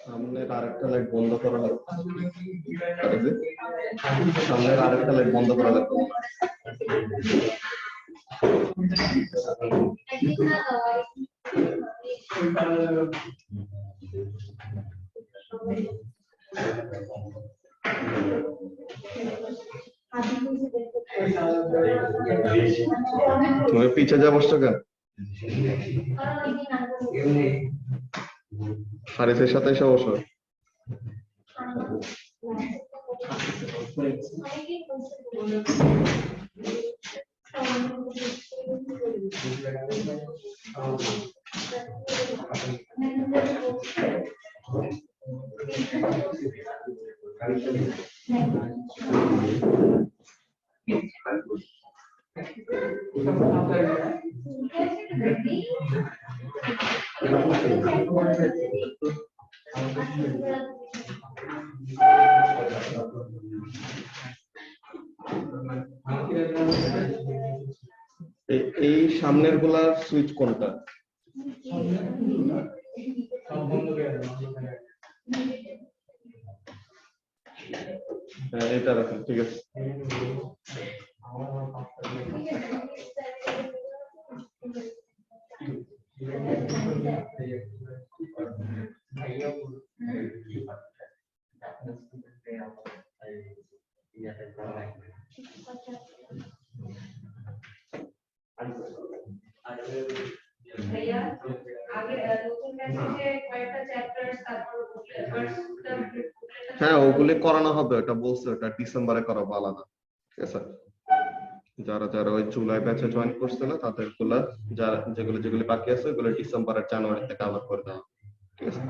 সামনের আরেকটা লাইট বন্ধ করা লাগবে। সামনের আরেকটা লাইট বন্ধ করা লাগবে। তুমি পিছে যা বসছো কেন? হারিসের সাথে এসে বসো। এই সামনের গুলার সুইচ কোনটা? এটা রাখুন, ঠিক আছে। হ্যাঁ, ওগুলি করানো হবে, ওটা বলছে, ওটা ডিসেম্বরে করাবো আলাদা, ঠিক আছে। যারা যারা ওই জুলাই ব্যাচে জয়েন করছিল তাদের গুলা, যারা যেগুলো বাকি আছে ওগুলো ডিসেম্বরের জানুয়ারিতে কভার করে দেওয়া, ঠিক আছে।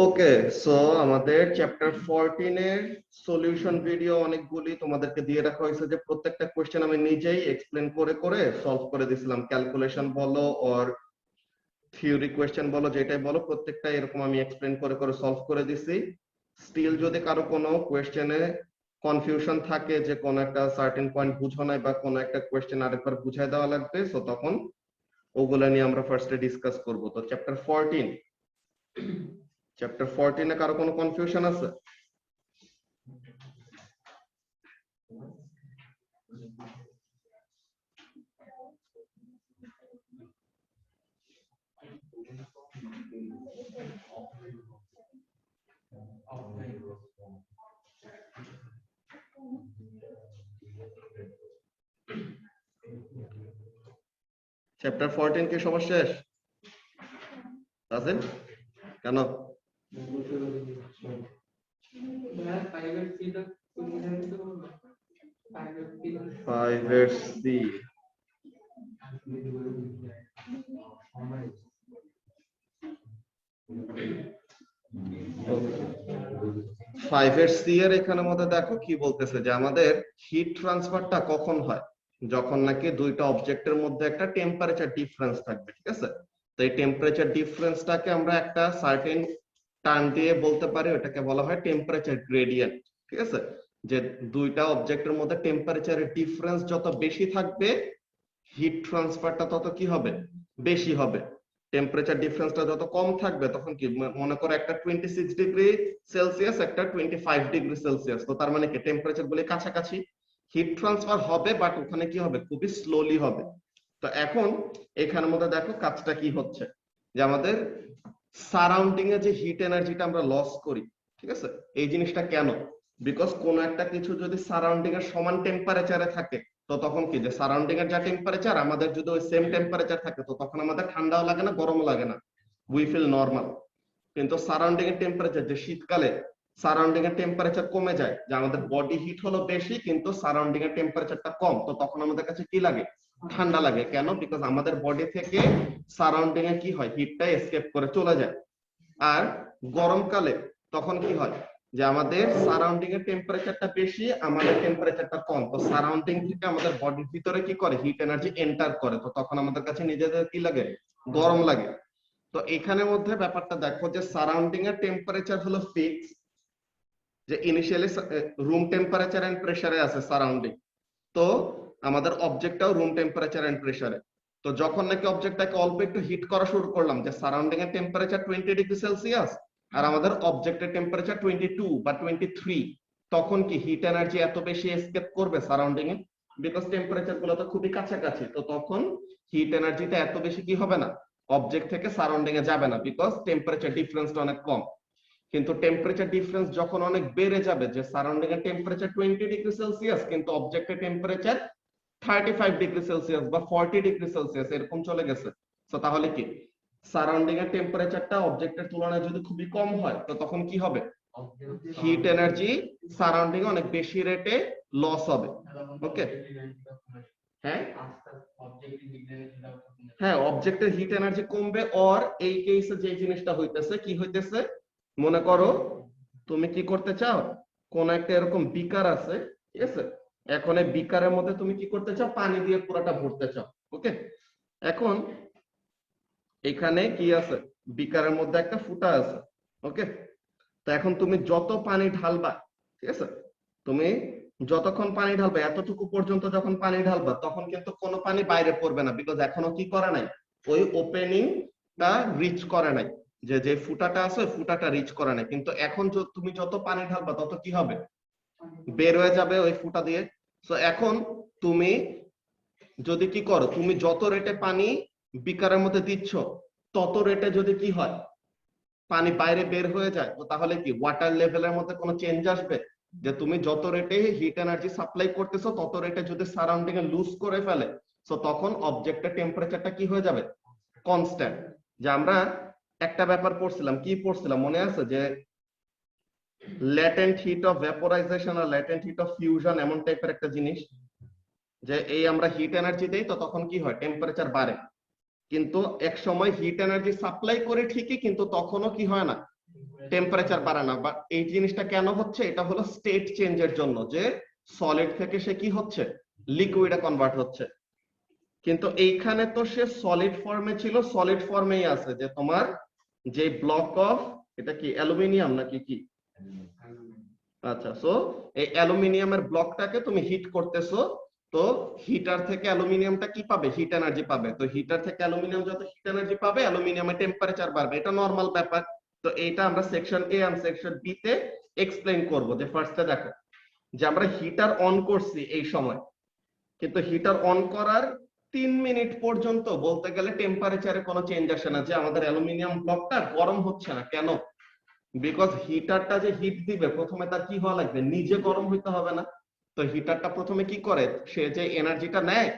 ওকে, সো আমাদের চ্যাপ্টার 14 এর সলিউশন ভিডিও অনেকগুলি তোমাদেরকে দিয়ে রাখা হয়েছে, যে প্রত্যেকটা কোশ্চেন আমি নিজেই এক্সপ্লেন করে করে সলভ করে দিছিলাম। ক্যালকুলেশন বলো আর থিওরি কোশ্চেন বলো, যেটাই বলো, প্রত্যেকটা এরকম আমি এক্সপ্লেন করে করে সলভ করে দিছি। স্টিল যদি কারো কোনো কোশ্চেনে কনফিউশন থাকে যে কোনো একটা সার্টেন পয়েন্ট বুঝো নাই বা কোনো একটা কোশ্চেন আরেকবার বুঝাই দেওয়া লাগবে, সো তখন ওগুলা নিয়ে আমরা ফার্স্টে ডিসকাস করব। তো চ্যাপ্টার 14 এ কারো কোনো কনফিউশন আছে? চ্যাপ্টার 14 কি সবার শেষ? রাসেল কেন? 5 এর সি 5 এর সি এর এখানের মধ্যে দেখো কি বলতেছে, যে আমাদের হিট ট্রান্সফারটা কখন হয়, যখন নাকি দুইটা অবজেক্টের মধ্যে একটা টেম্পারেচার ডিফারেন্স থাকবে, ঠিক আছে। তো এই টেম্পারেচার ডিফারেন্সটাকে আমরা একটা সার্টেন টার্ম দিয়ে বলতে পারি, ওটাকে বলা হয় টেম্পারেচার গ্রেডিয়েন্ট, ঠিক আছে। যে দুইটা অবজেক্টের মধ্যে টেম্পারেচারের ডিফারেন্স যত বেশি থাকবে, হিট ট্রান্সফারটা তত কি হবে, বেশি হবে। টেম্পারেচার ডিফারেন্সটা যত কম থাকবে, তখন কি মনে করো একটা 26 ডিগ্রি সেলসিয়াস, একটা 25 ডিগ্রি সেলসিয়াস, তো তার মানে কি টেম্পারেচার গুলি কাছাকাছি, হিট ট্রান্সফার হবে, বাট ওখানে কি হবে, খুবই স্লোলি হবে। তো এখন এখানের মধ্যে দেখো কাজটা কি হচ্ছে, যে আমাদের সারাউন্ডিং এ যে হিট এনার্জিটা আমরা লস করি, ঠিক আছে, এই জিনিসটা কেন, বিকজ কোন একটা কিছু যদি সারাউন্ডিং এর সমান টেম্পারেচারে থাকে, তো তখন কি, যে সারাউন্ডিং এর যা টেম্পারেচার আমাদের যদি ওই সেম টেম্পারেচার থাকে, তো তখন আমাদের ঠান্ডাও লাগে না, গরমও লাগে না, উই ফিল নরমাল। কিন্তু সারাউন্ডিং এর টেম্পারেচার, যে শীতকালে সারাউন্ডিং এর টেম্পারেচার কমে যায়, যে আমাদের বডি হিট হলো বেশি কিন্তু সারাউন্ডিং এর টেম্পারেচারটা কম, তো তখন আমাদের কাছে কি লাগে? ঠান্ডা লাগে। কেন? বিকজ আমাদের বডি থেকে সারাউন্ডিং এ কি হয়, হিটটা এসকেপ করে চলে যায়। আর গরমকালে তখন কি হয়, যে আমাদের সারাউন্ডিং এর টেম্পারেচারটা বেশি, আমাদের টেম্পারেচারটা কম, তো সারাউন্ডিং থেকে আমাদের বডির ভিতরে কি করে, হিট এনার্জি এন্টার করে, তো তখন আমাদের কাছে নিজেদের কি লাগে, গরম লাগে। তো এখানের মধ্যে ব্যাপারটা দেখো যে সারাউন্ডিং এর টেম্পারেচার হলো ফিক্স, যে ইনিশিয়ালি রুম টেম্পারেচার এন্ড প্রেসারে আছে সারাউন্ডিং, তো আমাদের অবজেক্টটাও রুম টেম্পারেচার এন্ড প্রেসারে। তো যখন নাকি অবজেক্টটাকে অল্প একটু হিট করা শুরু করলাম, যে সারাউন্ডিং এর টেম্পারেচার 20°C আর আমাদের অবজেক্টের টেম্পারেচার 22 বা 23, তখন কি হিট এনার্জি এত বেশি এসকেপ করবে সারাউন্ডিং এ, বিকজ টেম্পারেচার গুলো তো খুবই কাছাকাছি, তো তখন হিট এনার্জিটা এত বেশি কি হবে না, অবজেক্ট থেকে সারাউন্ডিং এ যাবে না, বিকজ টেম্পারেচার ডিফারেন্সটা অনেক কম। কিন্তু টেম্পারেচার ডিফারেন্স যখন অনেক বেড়ে যাবে, যে সারাউন্ডিং এর টেম্পারেচার 20°C কিন্তু অবজেক্টের টেম্পারেচার 35°C বা 40°C এরকম চলে গেছে, তো তাহলে কি সারাউন্ডিং এর টেম্পারেচারটা অবজেক্টের তুলনায় যদি খুবই কম হয়, তো তখন কি হবে, হিট এনার্জি সারাউন্ডিং এ অনেক বেশি রেটে লস হবে। ওকে, হ্যাঁ হ্যাঁ, অবজেক্টের হিট এনার্জি কমবে। অর এই কেসে যে জিনিসটা হইতেছে, কি হইতেছে, মনে করো তুমি কি করতে চাও, কোন একটা এরকম বিকার আছে, ঠিক আছে, এখন এই বিকারের মধ্যে তুমি কি করতে চাও, পানি দিয়ে পুরোটা ভরতে চাও। ওকে, এখন এখানে কি আছে, বিকারের মধ্যে একটা ফুটা আছে। ওকে, তো এখন তুমি যত পানি ঢালবা, ঠিক আছে, তুমি যতক্ষণ পানি ঢালবে, এতটুকু পর্যন্ত যখন পানি ঢালবা, তখন কিন্তু কোনো পানি বাইরে পড়বে না, বিকজ এখনো কি করে নাই, ওই ওপেনিংটা রিচ করে নাই, যে যে ফুটাটা আছে ওই ফুটাটা রিচ করে নাই। কিন্তু এখন তুমি যত পানি ঢালবা তত কি হবে, বের হয়ে যাবে ওই ফুটা দিয়ে। সো এখন তুমি যদি কি করো, তুমি যত রেটে পানি বিকারের মধ্যে দিচ্ছ, তত রেটে যদি কি হয়, পানি বাইরে বের হয়ে যায়, তো তাহলে কি ওয়াটার লেভেলের মধ্যে কোনো চেঞ্জ আসবে? যে তুমি যত রেটে হিট এনার্জি সাপ্লাই করতেছো, তত রেটে যদি সারাউন্ডিং এ লুজ করে ফেলে, সো তখন অবজেক্টের টেম্পারেচারটা কি হয়ে যাবে, কনস্ট্যান্ট। যে আমরা একটা ব্যাপার পড়ছিলাম, কি পড়ছিলাম মনে আছে, যে ল্যাটেন্ট হিট অফ ভ্যাপোরাইজেশন আর ল্যাটেন্ট হিট অফ ফিউশন, এমন টাইপের একটা জিনিস, যে এই আমরা হিট এনার্জি দেই, তো তখন কি হয়, টেম্পারেচার বাড়ে, কিন্তু এক সময় হিট এনার্জি সাপ্লাই করে ঠিকই, কিন্তু তখনও কি হয় না, টেম্পারেচার বাড়ে না। বা এই জিনিসটা কেন হচ্ছে, এটা হলো স্টেট চেঞ্জের জন্য, যে সলিড থেকে সে কি হচ্ছে, লিকুইডে কনভার্ট হচ্ছে। কিন্তু এইখানে তো সে সলিড ফর্মে ছিল, সলিড ফর্মেই আছে, যে তোমার যে ব্লক অফ, এটা কি অ্যালুমিনিয়াম নাকি কি, আচ্ছা, সো এই অ্যালুমিনিয়ামের ব্লকটাকে তুমি হিট করতেছো, তো হিটার থেকে অ্যালুমিনিয়ামটা কি পাবে, হিট এনার্জি পাবে। তো হিটার থেকে অ্যালুমিনিয়াম যত হিট এনার্জি পাবে, অ্যালুমিনিয়ামের টেম্পারেচার বাড়বে, এটা নরমাল ব্যাপার। তো এইটা আমরা সেকশন এ আর সেকশন বি তে এক্সপ্লেইন করব। যে ফার্স্টে দেখো, যে আমরা হিটার অন করছি এই সময়, কিন্তু হিটার অন করার 3 মিনিট পর্যন্ত বলতে গেলে টেম্পারেচারে কোনো চেঞ্জ আসে না, যে আমাদের অ্যালুমিনিয়াম ব্লকটা গরম হচ্ছে না। কেন? বিকজ হিটারটা যে হিট দিবে, প্রথমে তার কি হওয়া লাগবে, নিজে গরম হইতে হবে না। তো হিটারটা প্রথমে কি করে, সে যে এনার্জিটা নেয়,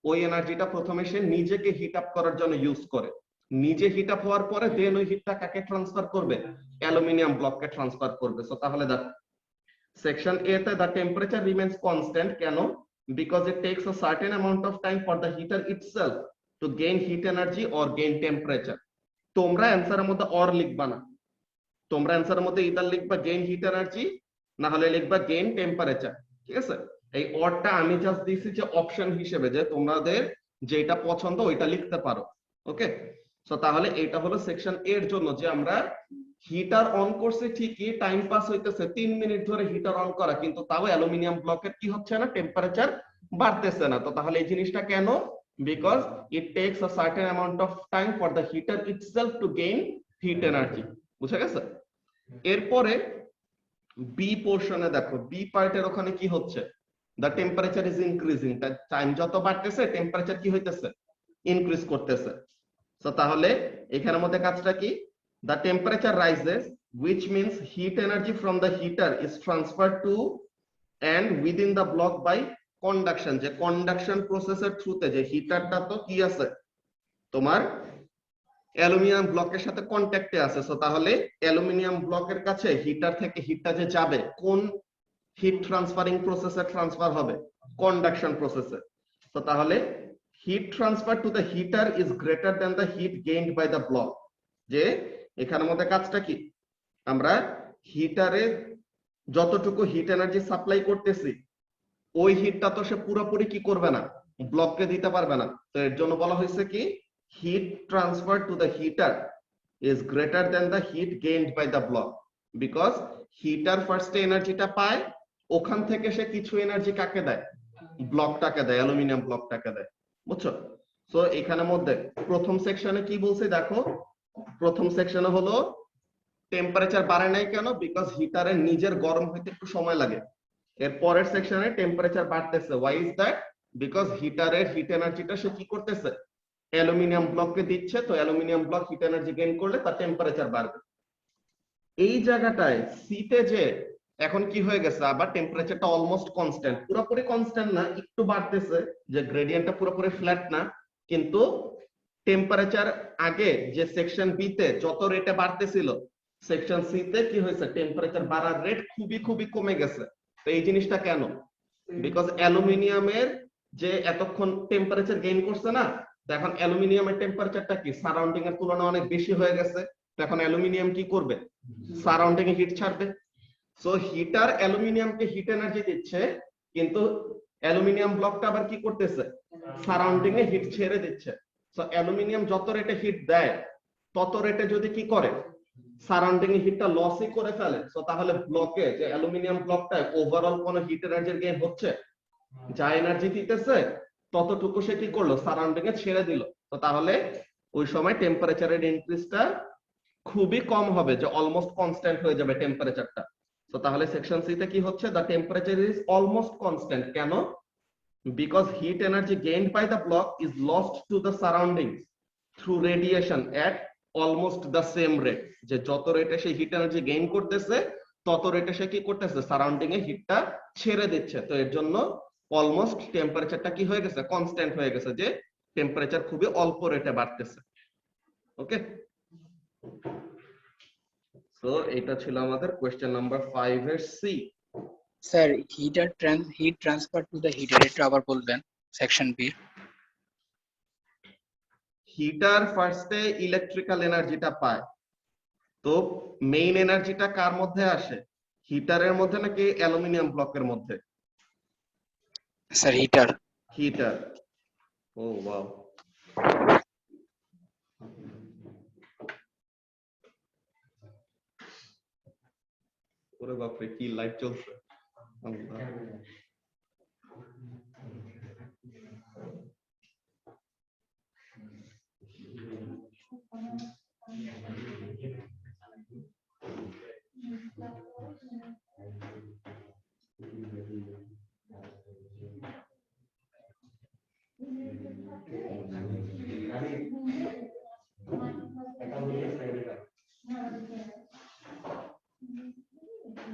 ওই এনার্জিটা প্রথমে সে নিজেকে হিট আপ করার জন্য ইউজ করে। নিজে হিট আপ হওয়ার পরে দেন ওই হিটটা কাকে ট্রান্সফার করবে, অ্যালুমিনিয়াম ব্লককে ট্রান্সফার করবে। সো তাহলে দেখো, সেকশন এ তে the temperature remains constant, কেন? Because it takes a certain amount of time for the heater itself to gain heat energy or gain temperature. তোমরা অ্যানসারের মধ্যে অর লিখবা না, তোমরা অ্যানসারের মধ্যে ইদার লিখবা গেইন হিট এনার্জি, না হলে লিখবা গেইন টেম্পারেচার। ঠিক আছে, এই অরটা আমি জাস্ট দিছি যে অপশন হিসেবে, যে তোমাদের যেটা পছন্দ ওইটা লিখতে পারো। ওকে, সো তাহলে এটা হলো সেকশন এর জন্য, যে আমরা হিটার অন করছে ঠিকই, টাইম পাস হইতেছে 3 মিনিট ধরে হিটার অন করা, কিন্তু তাও অ্যালুমিনিয়াম ব্লকের কি হচ্ছে না, টেম্পারেচার বাড়তেছে না। তো তাহলে এই জিনিসটা কেন? Because it takes a certain amount of time for the heater itself to gain heat energy. বুঝা গেছে? এরপরে বি পোর্শনে দেখো, বি পার্টের ওখানে কি হচ্ছে, the temperature is increasing, time যত বাড়তেছে টেম্পারেচার কি হইতেছে, ইনক্রিজ করতেছে। তো তাহলে এখানের মধ্যে কাজটা কি, the temperature rises, which means heat energy from the heater is transferred to and within the block by conduction। যে কন্ডাকশন প্রসেসের থ্রুতে, যে হিটারটা তো কি আছে তোমার অ্যালুমিনিয়াম ব্লকের সাথে কন্ট্যাক্টে আছে। সো তাহলে অ্যালুমিনিয়াম ব্লকের কাছে হিটার থেকে হিটটা যে যাবে কোন হিট ট্রান্সফারিং প্রসেসে ট্রান্সফার হবে? কন্ডাকশন প্রসেসে। তো তাহলে heat transfer to the heater is greater than the heat gained by the block. যে এখানের মধ্যে কাজটা কি, আমরা হিটারে যতটুকু হিট এনার্জি সাপ্লাই করতেছি ওই হিটটা তো সে পুরোপুরি কি করবে না, ব্লককে দিতে পারবে না। তো এর জন্য বলা হয়েছে কি heat transfer to the heater is greater than the heat gained by the block, because heater ফার্স্টে এনার্জিটা পায়, ওখান থেকে সে কিছু এনার্জি কাকে দেয়, ব্লকটাকে দেয়, অ্যালুমিনিয়াম ব্লকটাকে দেয়। বুঝছো? সো এখানের মধ্যে প্রথম সেকশনে কি বলছে দেখো, প্রথম সেকশনে হলো টেম্পারেচার বাড়ে নাই কেন, বিকজ হিটারের নিজের গরম হইতে একটু সময় লাগে। এর পরের সেকশনে টেম্পারেচার বাড়তেছে, ওয়াই ইজ দ্যাট, বিকজ হিটারের হিট এনার্জিটা সে কি করতেছে, অ্যালুমিনিয়াম ব্লককে দিচ্ছে। তো aluminium block heat energy gain করলে তার টেম্পারেচার বাড়বে। এই জায়গাটায় সিতে যে এখন কি হয়ে গেছে, আবার টেম্পারেচারটা অলমোস্ট কনস্ট্যান্ট, পুরোপুরি কনস্ট্যান্ট না, একটু বাড়তেছে, যে গ্রেডিয়েন্টটা পুরোপুরি ফ্ল্যাট না, কিন্তু টেম্পারেচার আগে যে সেকশন বি তে যত রেটে বাড়তেছিল সেকশন সি তে কি হয়েছে, টেম্পারেচার বাড়ার রেট খুবই খুবই কমে গেছে। তো এই জিনিসটা কেন, বিকজ অ্যালুমিনিয়ামের যে এতক্ষণ টেম্পারেচার গেইন করছে না, তো এখন অ্যালুমিনিয়ামের টেম্পারেচারটা কি সারাউন্ডিং এর তুলনায় অনেক বেশি হয়ে গেছে। তো এখন অ্যালুমিনিয়াম কি করবে, সারাউন্ডিং এ হিট ছাড়বে। সো হিটার অ্যালুমিনিয়ামকে হিট এনার্জি দিচ্ছে, কিন্তু অ্যালুমিনিয়াম ব্লকটা আবার কি করতেছে, সারাউন্ডিং এ হিট ছেড়ে দিচ্ছে। সো অ্যালুমিনিয়াম যত রেটে হিট দেয় তত রেটে যদি কি করে, সারাউন্ডিং এ হিটটা লসই করে ফেলে, সো তাহলে ব্লকে যে অ্যালুমিনিয়াম ব্লকটায় ওভারঅল কোনো হিট এনার্জির গেইন হচ্ছে, যা এনার্জি দিতেছে ততটুকু সে কি করলো, সারাউন্ডিং এ ছেড়ে দিল। তো তাহলে ওই সময় টেম্পারেচারের ইনক্রিজটা খুবই কম হবে, যে অলমোস্ট কনস্ট্যান্ট হয়ে যাবে টেম্পারেচারটা। তো তাহলে সেকশন সি তে কি হচ্ছে, the temperature is almost constant. কেন, because heat energy gained by the block is lost to the surroundings through radiation at almost the same rate. যে যত রেটে সে হিট এনার্জি গেইন করতেছে তত রেটে সে কি করতেছে, সারাউন্ডিং এ হিটটা ছেড়ে দিচ্ছে। তো এর জন্য অলমোস্ট টেম্পারেচারটা কি হয়ে গেছে, কনস্ট্যান্ট হয়ে গেছে, যে টেম্পারেচার খুবই অল্প রেটে বাড়তেছে। ওকে, সো এটা ছিল আমাদের কোশ্চেন নাম্বার 5 এর C. Sir heat transfer to the heater, এটা আবার বলবেন সেকশন বি। হিটার ফার্স্টে ইলেকট্রিক্যাল এনার্জিটা পায়, তো মেইন এনার্জিটা কার মধ্যে আসে, হিটারের মধ্যে নাকি অ্যালুমিনিয়াম ব্লকের মধ্যে? Sir heater. হিটার। ও ওয়াও, ওরে বাপরে কি লাইভ চলছে।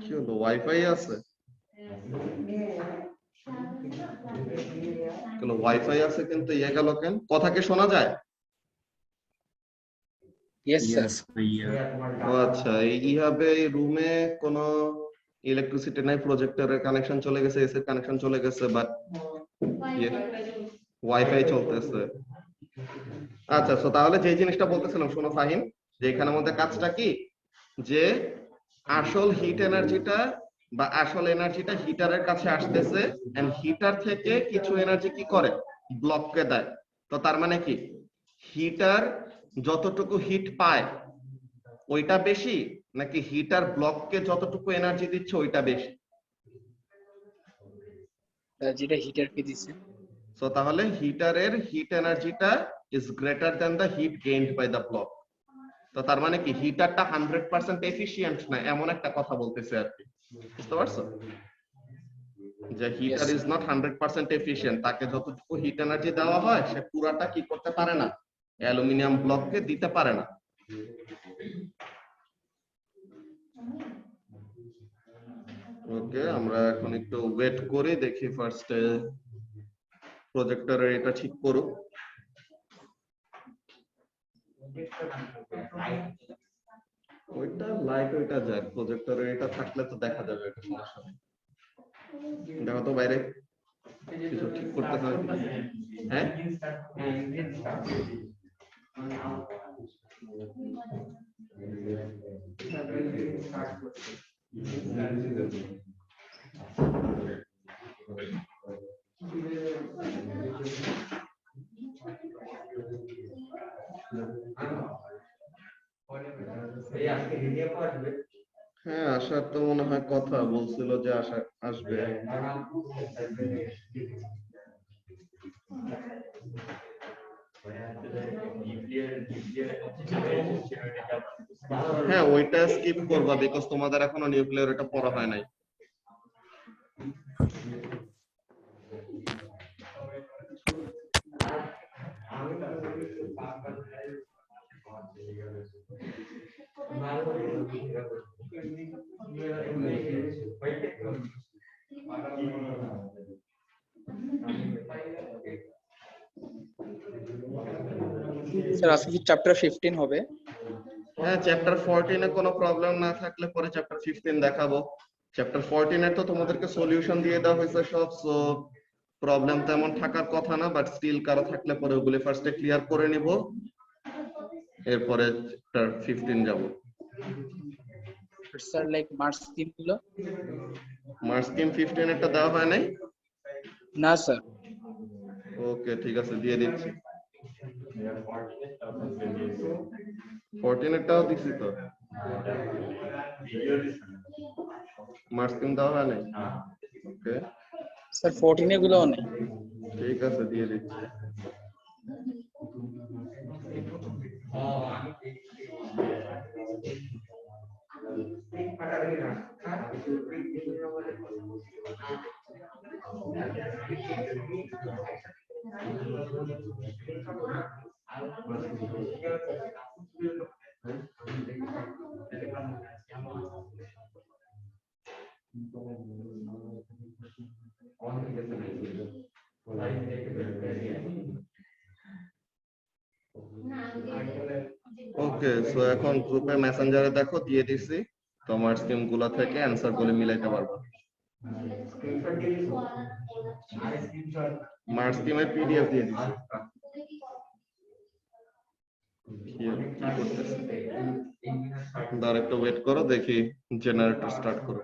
কি হলো, ওয়াইফাই আছে? ওয়াইফাই আছে কিন্তু ইয়ে গেল কেন, কথা কি শোনা যায়? Yes sir. ও আচ্ছা, এইভাবে রুমে কোনো ইলেকট্রিসিটি নাই, প্রজেক্টরের কানেকশন চলে গেছে, এসি এর কানেকশন চলে গেছে, বাট ওয়াইফাই চলতেছে। আচ্ছা, সো তাহলে যে জিনিসটা বলতেছিলাম শোনো ফাহিম, যে এখানের মধ্যে কাজটা কি, যে আসল হিট এনার্জিটা বা আসল এনার্জিটা হিটারের কাছে আসতেছে, এন্ড হিটার থেকে কিছু এনার্জি কি করে, ব্লককে দেয়। তো তার মানে কি হিটার যতটুকু হিট পায় ওইটা বেশি, নাকি হিটার ব্লককে যতটুকু এনার্জি দিচ্ছে ওইটা বেশি? যেটা হিটারকে দিছে। সো তাহলে হিটারের হিট এনার্জিটা is greater than the heat gained by the block. তো তার মানে কি হিটারটা 100% এফিশিয়েন্ট না, এমন একটা কথা বলতেছে আর কি। বুঝতে পারছো, যে হিটার ইজ নট 100% এফিশিয়েন্ট, তাকে যতটুকু হিট এনার্জি দেওয়া হয় সে পুরাটা কি করতে পারে না, অ্যালুমিনিয়াম ব্লককে দিতে পারে না। ওকে, আমরা এখন একটু ওয়েট করি, দেখি ফার্স্টে প্রজেক্টরের এটা ঠিক করুক। ওইটা লাইট ওইটা যায় প্রজেক্টরে, এটা থাকলে তো দেখা যাবে, এটা সমস্যা নেই। দেখো তো বাইরে কিছু ঠিক করতে হয় হ্যাঁ হ্যাঁ আসার তো মনে হয় কথা বলছিল যে আসবে। হ্যাঁ ওইটা স্কিপ করবা, বিকজ তোমাদের এখনো নিউক্লিয়ার এটা পড়া হয় নাই। স্যার আজকে কি চ্যাপ্টার 15 হবে? হ্যাঁ চ্যাপ্টার 14 এ কোনো প্রবলেম না থাকলে পরে চ্যাপ্টার 15 দেখাবো। চ্যাপ্টার 14 এর তো তোমাদেরকে সলিউশন দিয়ে দেওয়া হয়েছে সব, সো প্রবলেম তেমন থাকার কথা না, বাট স্টিল কারো থাকলে পরে ওগুলি ফার্স্টে ক্লিয়ার করে নিব, এরপরে চ্যাপ্টার 15 যাব। স্যার লাইক মার্কস স্কিম গুলো? মার্কস স্কিম 15 এরটা দেওয়া হয় নাই? না স্যার। ওকে ঠিক আছে দিয়ে দিচ্ছি। 14 এরটাও দিছি তো, মার্কস স্কিম দেওয়া হয় নাই? ওকে স্যার 14 এগুলোও নেই। ঠিক আছে দিয়ে দিচ্ছি। ওকে সো এখন গ্রুপে মেসেঞ্জারে দেখো দিয়ে দিছি, তোমার স্কিম গুলা থেকে অ্যানসার গুলো মিলাইতে পারবা। মার্কস স্কিমের পিডিএফ দিয়ে দিছি। দাঁড়া একটু ওয়েট করো, দেখি জেনারেটর স্টার্ট করো।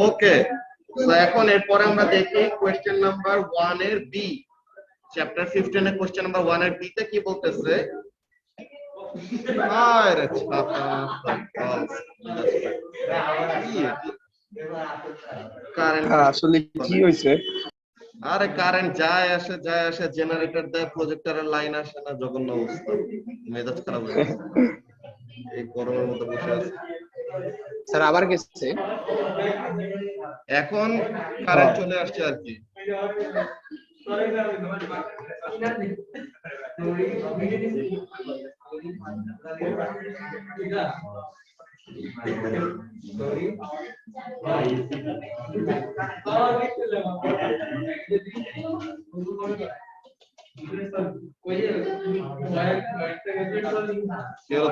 ওকে তো এখন এরপরে আমরা দেখি কোশ্চেন নাম্বার 1 এর বি, চ্যাপ্টার 15 এর কোশ্চেন নাম্বার 1 এর বি তে কি বলতেছে। আরে ছাতা কারেন্ট আসলে কি হয়েছে? আরে কারেন্ট যায় আসে জেনারেটর দেয়, প্রজেক্টরের লাইন আসে না, জঘন্য অবস্থা, মেজাজ খারাপ হয়ে গেছে এই গরমের মধ্যে বসে আছে। স্যার আবার গেছে? এখন কারেন্ট চলে আসছে আর কি।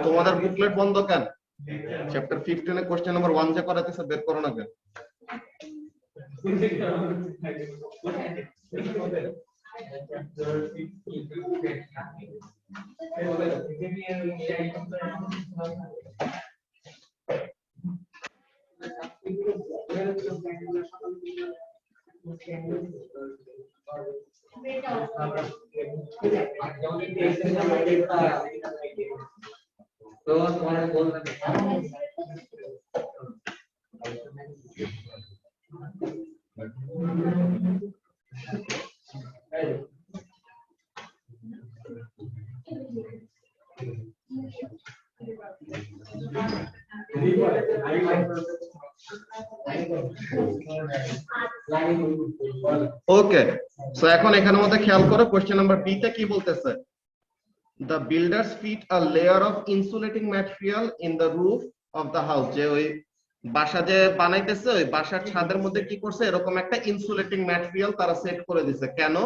তোমাদের বুকলেট বন্ধ কেন? চ্যাপ্টার 15 এ কোশ্চেন নাম্বার 1 যে করাতেছে বের করো না কেন? ওকে, সো এখন এখানের মধ্যে খেয়াল করো কোশ্চেন নাম্বার বি তে কি বলতেছে? The builders fit a layer of insulating material in the roof of the house. যে ওই বাসা যে বানাইতেছে ওই বাসার ছাদের মধ্যে কি করছে, এরকম একটা ইনসুলেটিং ম্যাটেরিয়াল তারা সেট করে দিছে। কেন?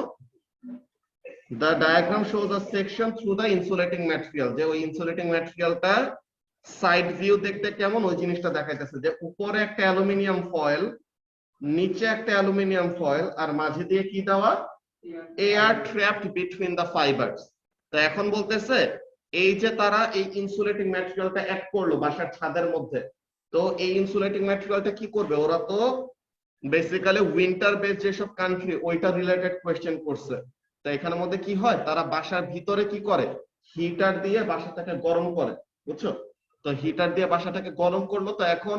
The diagram shows a section through the insulating material. যে ওই ইনসুলেটিং ম্যাটেরিয়ালটা সাইড ভিউ দেখতে কেমন ওই জিনিসটা দেখাইতেছে, যে উপরে একটা অ্যালুমিনিয়াম ফয়েল, নিচে একটা অ্যালুমিনিয়াম ফয়েল, আর মাঝে দিয়ে কি দেওয়া, air trapped between the fibres. তো এখন বলতেছে এই যে তারা এই ইনসুলেটিং ম্যাটেরিয়ালটা অ্যাড করলো বাসার ছাদের মধ্যে, তো এই ইনসুলেটিং ম্যাটেরিয়ালটা কি করবে? ওরা তো বেসিক্যালি উইন্টার বেস যেসব কান্ট্রি ওইটা রিলেটেড কোয়েশ্চেন করছে। তো এখানের মধ্যে কি হয়, তারা বাসার ভিতরে কি করে, হিটার দিয়ে বাসাটাকে গরম করে, বুঝছো? তো হিটার দিয়ে বাসাটাকে গরম করলো, তো এখন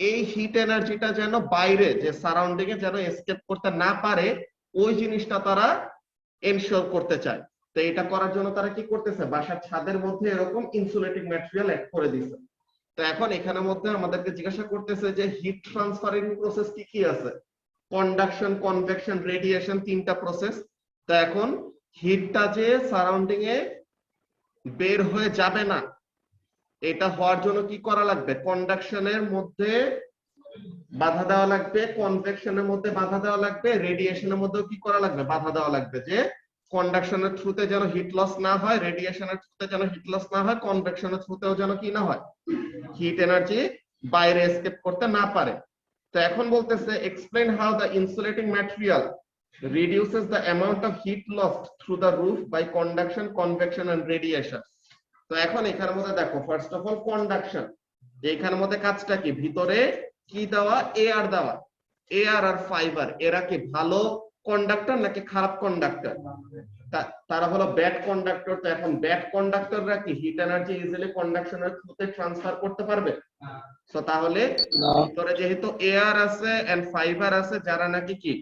এই হিট এনার্জিটা যেন বাইরে যে সারাউন্ডিং এ যেন এসকেপ করতে না পারে ওই জিনিসটা তারা এনশিওর করতে চায়। তো এটা করার জন্য তারা কি করতেছে, বাসার ছাদের মধ্যে এরকম ইনসুলেটিং ম্যাটেরিয়াল অ্যাড করে দিচ্ছে। তো এখন এখানের মধ্যে আমাদেরকে জিজ্ঞাসা করতেছে যে হিট ট্রান্সফারিং প্রসেস কি কি আছে, কন্ডাকশন, কনভেকশন, রেডিয়েশন, তিনটা প্রসেস। তো এখন হিটটা যে সারাউন্ডিং এ বের হয়ে যাবে না, এটা হওয়ার জন্য কি করা লাগবে, কন্ডাকশনের মধ্যে বাধা দেওয়া লাগবে, কনভেকশনের মধ্যে বাধা দেওয়া লাগবে, রেডিয়েশনের মধ্যেও কি করা লাগবে, বাধা দেওয়া লাগবে, যে কন্ডাকশনের থ্রুতে যেন হিট লস না হয়, রেডিয়েশনের থ্রুতে যেন হিট লস না হয়, কনভেকশনের থ্রুতেও যেন কি না হয়, হিট এনার্জি বাইরে এসকেপ করতে না পারে। তো এখন বলতেছে explain how the insulating material reduces the amount of heat lost through the roof by conduction, convection and radiation. তো এখন এখানের মধ্যে দেখো, ফার্স্ট অফ অল কন্ডাকশন, এখানের মধ্যে কাজটা কি, ভিতরে কি দেওয়া, এয়ার দেওয়া। এয়ার আর ফাইবার এরা কি ভালো কন্ডাক্টর নাকি খারাপ কন্ডাক্টর? তারা হলো ব্যাড কন্ডাক্টর। তো এখন ব্যাড কন্ডাক্টররা কি হিট এনার্জি ইজিলি কন্ডাকশনের থ্রুতে ট্রান্সফার করতে পারবে? তো তাহলে ভিতরে যেহেতু এয়ার আছে এন্ড ফাইবার আছে যারা নাকি কি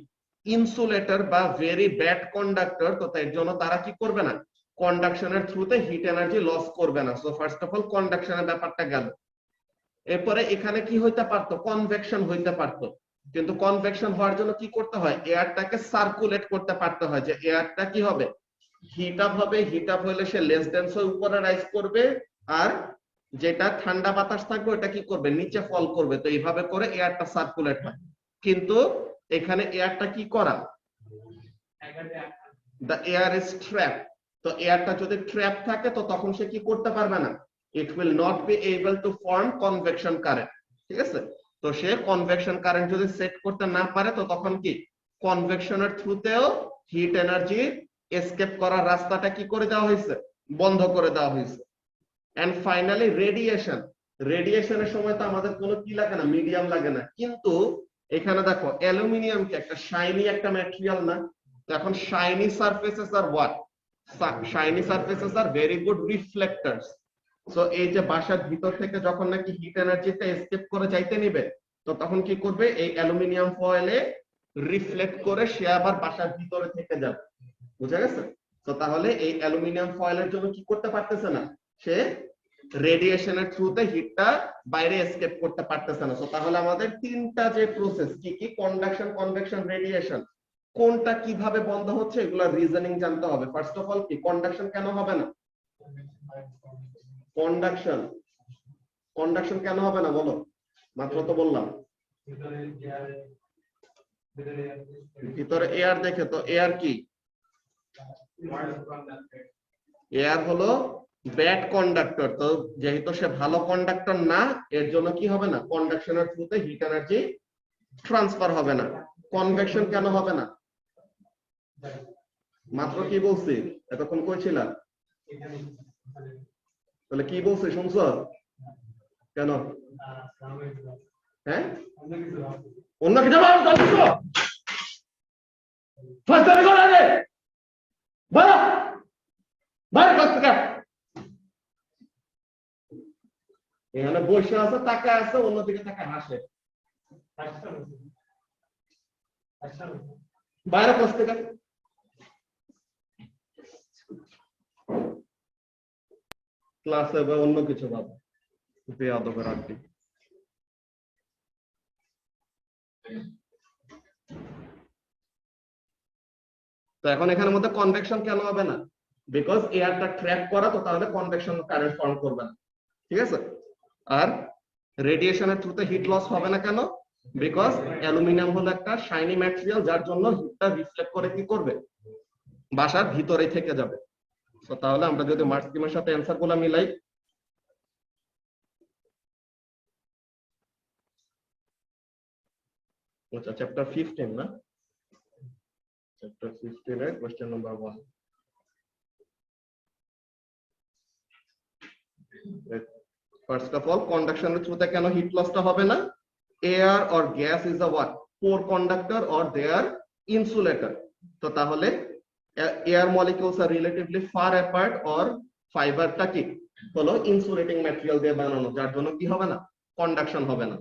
ইনসুলেটর বা ভেরি ব্যাড কন্ডাক্টর, তো তাই জন্য তারা কি করবে না, কন্ডাকশনের থ্রুতে হিট এনার্জি লস করবে না। সো ফার্স্ট অফ অল কন্ডাকশনের ব্যাপারটা গেল। এরপরে এখানে কি হইতে পারতো, কনভেকশন হইতে পারতো, কিন্তু কনভেকশন হওয়ার জন্য কি করতে হয়, এয়ারটাকে সার্কুলেট করতে পারতে হয়, যে এয়ারটা কি হবে, হিট আপ হবে, হিট আপ হলে সে লেস ডেন্স হয়ে উপরে রাইজ করবে, আর যেটা ঠান্ডা বাতাস থাকবে ওটা কি করবে, নিচে ফল করবে। তো এইভাবে করে এয়ারটা সার্কুলেট হয়। কিন্তু এখানে এয়ারটা কি করা, the air is trapped। তো এয়ারটা যদি ট্র্যাপ থাকে তো তখন সে কি করতে পারবে না, it will not be able to form convection current, ঠিক আছে? তো সে কনভেকশন কারেন্ট যদি সেট করতে না পারে তো তখন কি কনভেকশনের থ্রুতেও হিট এনার্জি এসকেপ করার রাস্তাটা কি করে দেওয়া হয়েছে, বন্ধ করে দেওয়া হয়েছে। এন্ড ফাইনালি রেডিয়েশন, রেডিয়েশনের সময় তো আমাদের কোনো কি লাগে না, মিডিয়াম লাগে না, কিন্তু এখানে দেখো অ্যালুমিনিয়াম কি একটা শাইনি একটা ম্যাটেরিয়াল না? তো এখন shiny surfaces are what, shiny surfaces are very good reflectors. So এই যে বাসার ভিতর থেকে যখন নাকি হিট এনার্জিটা এসকেপ করে যাইতে নিবে তো তখন কি করবে, এই অ্যালুমিনিয়াম ফয়েলে রিফ্লেক্ট করে সে আবার বাসার ভিতরে থেকে যাবে, বুঝা গেছে? তো তাহলে এই অ্যালুমিনিয়াম ফয়েলের জন্য কি করতে পারতেছে না, সে রেডিয়েশনের থ্রুতে হিটটা বাইরে এসকেপ করতে পারতেছে না। সো তাহলে আমাদের তিনটা যে প্রসেস কি কি, কন্ডাকশন, কনভেকশন, রেডিয়েশন, কোনটা কিভাবে বন্ধ হচ্ছে এগুলা রিজনিং জানতে হবে। ফার্স্ট অফ অল কি কন্ডাকশন কেন হবে না? কন্ডাকশন কন্ডাকশন কেন হবে না বলো, মাত্র তো বললাম ভিতরে এয়ার দেখে, তো এয়ার কি? এয়ার হলো ব্যাড কন্ডাক্টর, তো যেহেতু সে ভালো কন্ডাক্টর না, এর জন্য কি হবে না, কন্ডাকশনের থ্রুতে হিট এনার্জি ট্রান্সফার হবে না। কনভেকশন কেন হবে না? মাত্র কি বলছি, এতক্ষণ কইছিলাম, তাহলে কি বলছি শুনছো? কেন? হ্যাঁ, অন্য কিছু বলছো? ফাস্টারে করা রে বলো, বাইরে কাছ থেকে এখানে বসে আছে, টাকা আছে, অন্যদিকে টাকা হাসে, বাইরে কাছ থেকে ক্লাসে বা অন্য কিছু ভাবো, বেয়াদবের আড্ডি। তো এখন এখানের মধ্যে কনভেকশন কেন হবে না? বিকজ এয়ারটা ট্র্যাপ করা, তো তাহলে কনভেকশন কারেন্ট ফর্ম করবে না, ঠিক আছে। আর রেডিয়েশনের থ্রুতে হিট লস হবে না কেন? বিকজ অ্যালুমিনিয়াম হলো একটা শাইনি ম্যাটেরিয়াল, যার জন্য হিটটা রিফ্লেক্ট করে কি করবে, বাসার ভিতরেই থেকে যাবে। তো তাহলে আমরা যদি মার্কস স্কিমের সাথে অ্যান্সার গুলো মিলাই, আচ্ছা চ্যাপ্টার 15 না, চ্যাপ্টার 15 এর question number 1। First of all কন্ডাকশনের থ্রুতে কেন হিট লসটা হবে না? Air or gas is a what, poor conductor or they are insulator. তো তাহলে air molecules are relatively far apart, or ফাইবারটা কি হলো ইনসুলেটিং ম্যাটেরিয়াল দিয়ে বানানো, যার জন্য কি হবে না, কন্ডাকশন হবে না।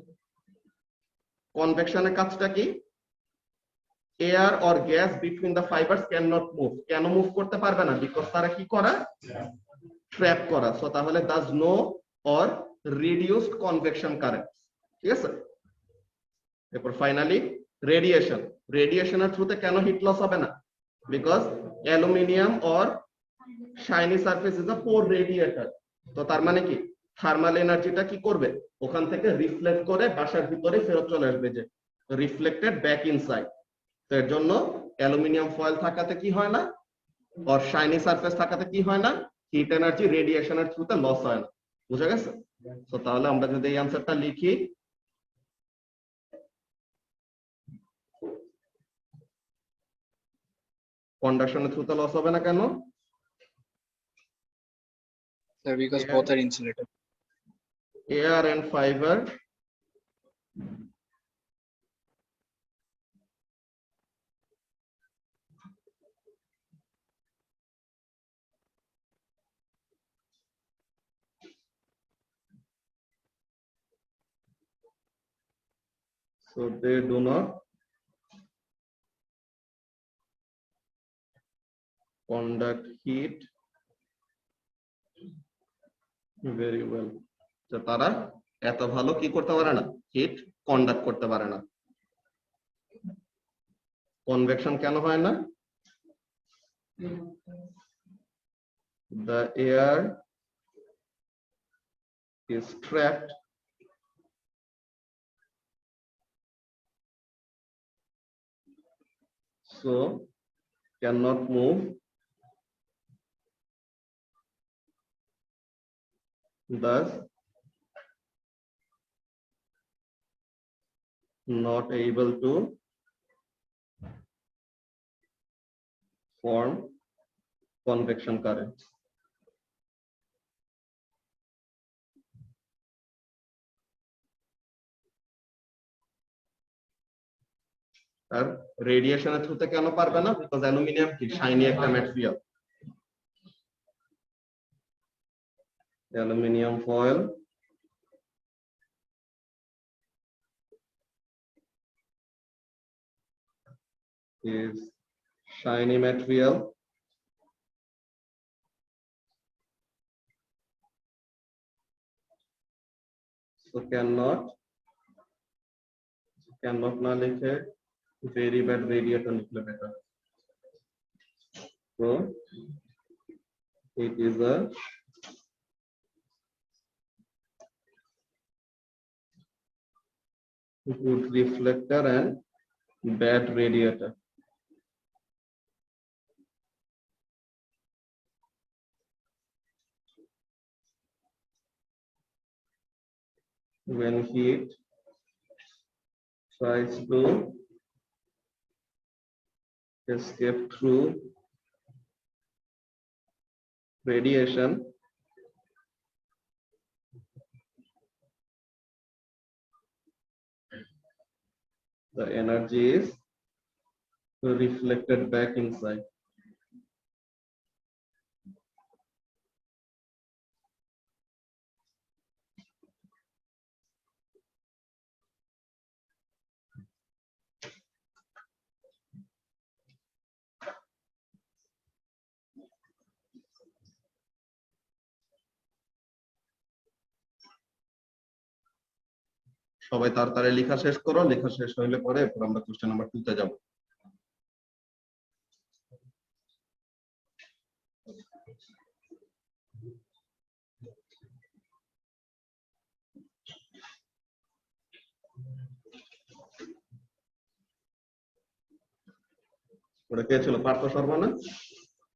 কনভেকশনের কাজটা কি? Air or gas between the fibres can not move. কেন মুভ করতে পারবে না? বিকজ তারা কি করা, ট্র্যাপ করা। সো তাহলে does no or reduced convection current, ঠিক আছে। এরপর ফাইনালি রেডিয়েশন, রেডিয়েশনের থ্রুতে কেন হিট লস হবে না? Because aluminium or shiny surface is a poor radiator. তো তার মানে কি থার্মাল এনার্জিটা কি করবে, ওখান থেকে রিফ্লেক্ট করে বাসার ভিতরে ফেরত চলে আসবে, যে রিফ্লেক্টেড ব্যাক ইনসাইড। তো এর জন্য অ্যালুমিনিয়াম ফয়েল থাকাতে কি হয় না, অর শাইনি সারফেস থাকাতে কি হয় না, হিট এনার্জি রেডিয়েশনের থ্রুতে লস হয় না। বুঝা গেছে? তো তাহলে আমরা যদি এই অ্যান্সারটা লিখি, কন্ডাকশনের থ্রুতে লস হবে না কেন? Sir, because both are insulated. Air and fiber so they do not conduct heat very well. তো তারা এত ভালো কি করতে পারে না, হিট কন্ডাক্ট করতে পারে না। কনভেকশন কেন হয় না? The air is trapped so cannot move, thus not able to form convection current. আর রেডিয়েশনের থ্রুতে কেন পারবে না? বিকজ অ্যালুমিনিয়াম কি শাইনি একটা material. Aluminium foil is shiny material so cannot না লিখে very bad radiator লিখলে better. So it is a good reflector and bad radiator. When heat tries to escape through radiation, the energy is reflected back inside. সবাই তাড়াতাড়ি লেখা শেষ করো, লেখা শেষ হইলে পরে আমরা কোশ্চেন নাম্বার 2 তে যাব। ওটা কে ছিল? পার্থ শর্মা না?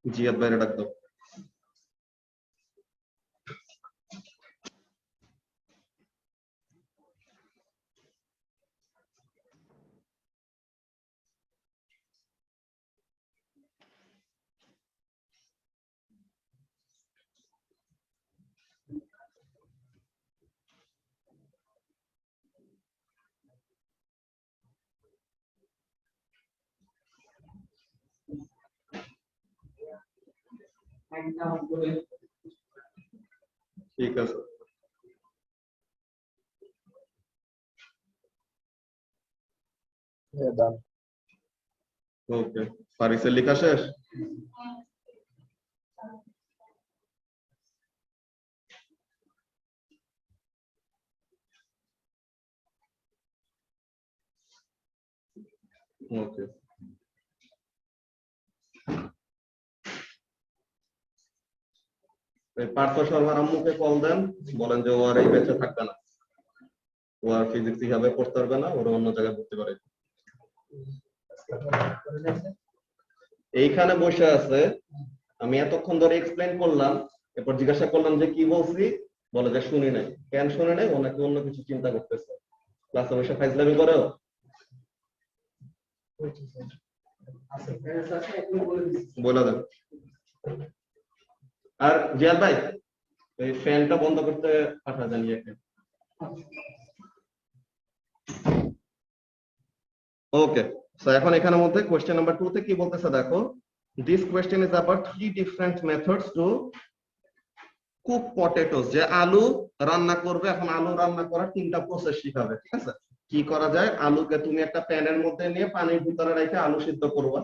জিয়াদ বাইরে ডাক দাও। ঠিক আছে, ওকে। ফারিসের লেখা শেষ? ওকে, পার্থ শর্মার আম্মুকে কল দেন, বলেন যে ও আর এই ব্যাচে থাকবে না, ও আর ফিজিক্স হিসাবে পড়তে পারবে না, ওরা অন্য জায়গায় ভর্তি করে। এইখানে বসে আছে, আমি এতক্ষণ ধরে এক্সপ্লেইন করলাম, এরপর জিজ্ঞাসা করলাম যে কি বলছি, বলে যে শুনি নাই। কেন শুনে নাই? ও নাকি অন্য কিছু চিন্তা করতেছে, ক্লাসে বসে ফাইজলামি করেও। বলে দেন। আর জিয়াদ ভাই, এই ফ্যানটা বন্ধ করতে পাঠা জানিয়ে। ওকে, সো এখন এখানের মধ্যে কোশ্চেন নাম্বার 2 তে কি বলতেছে দেখো, this question is about 3 different methods to cook potatoes. যে আলু রান্না করবে, এখন আলু রান্না করার 3টা প্রসেস শিখাবে, ঠিক আছে? কি করা যায়? আলুকে তুমি একটা প্যানের মধ্যে নিয়ে পানির ভিতরে রেখে আলু সিদ্ধ করবা,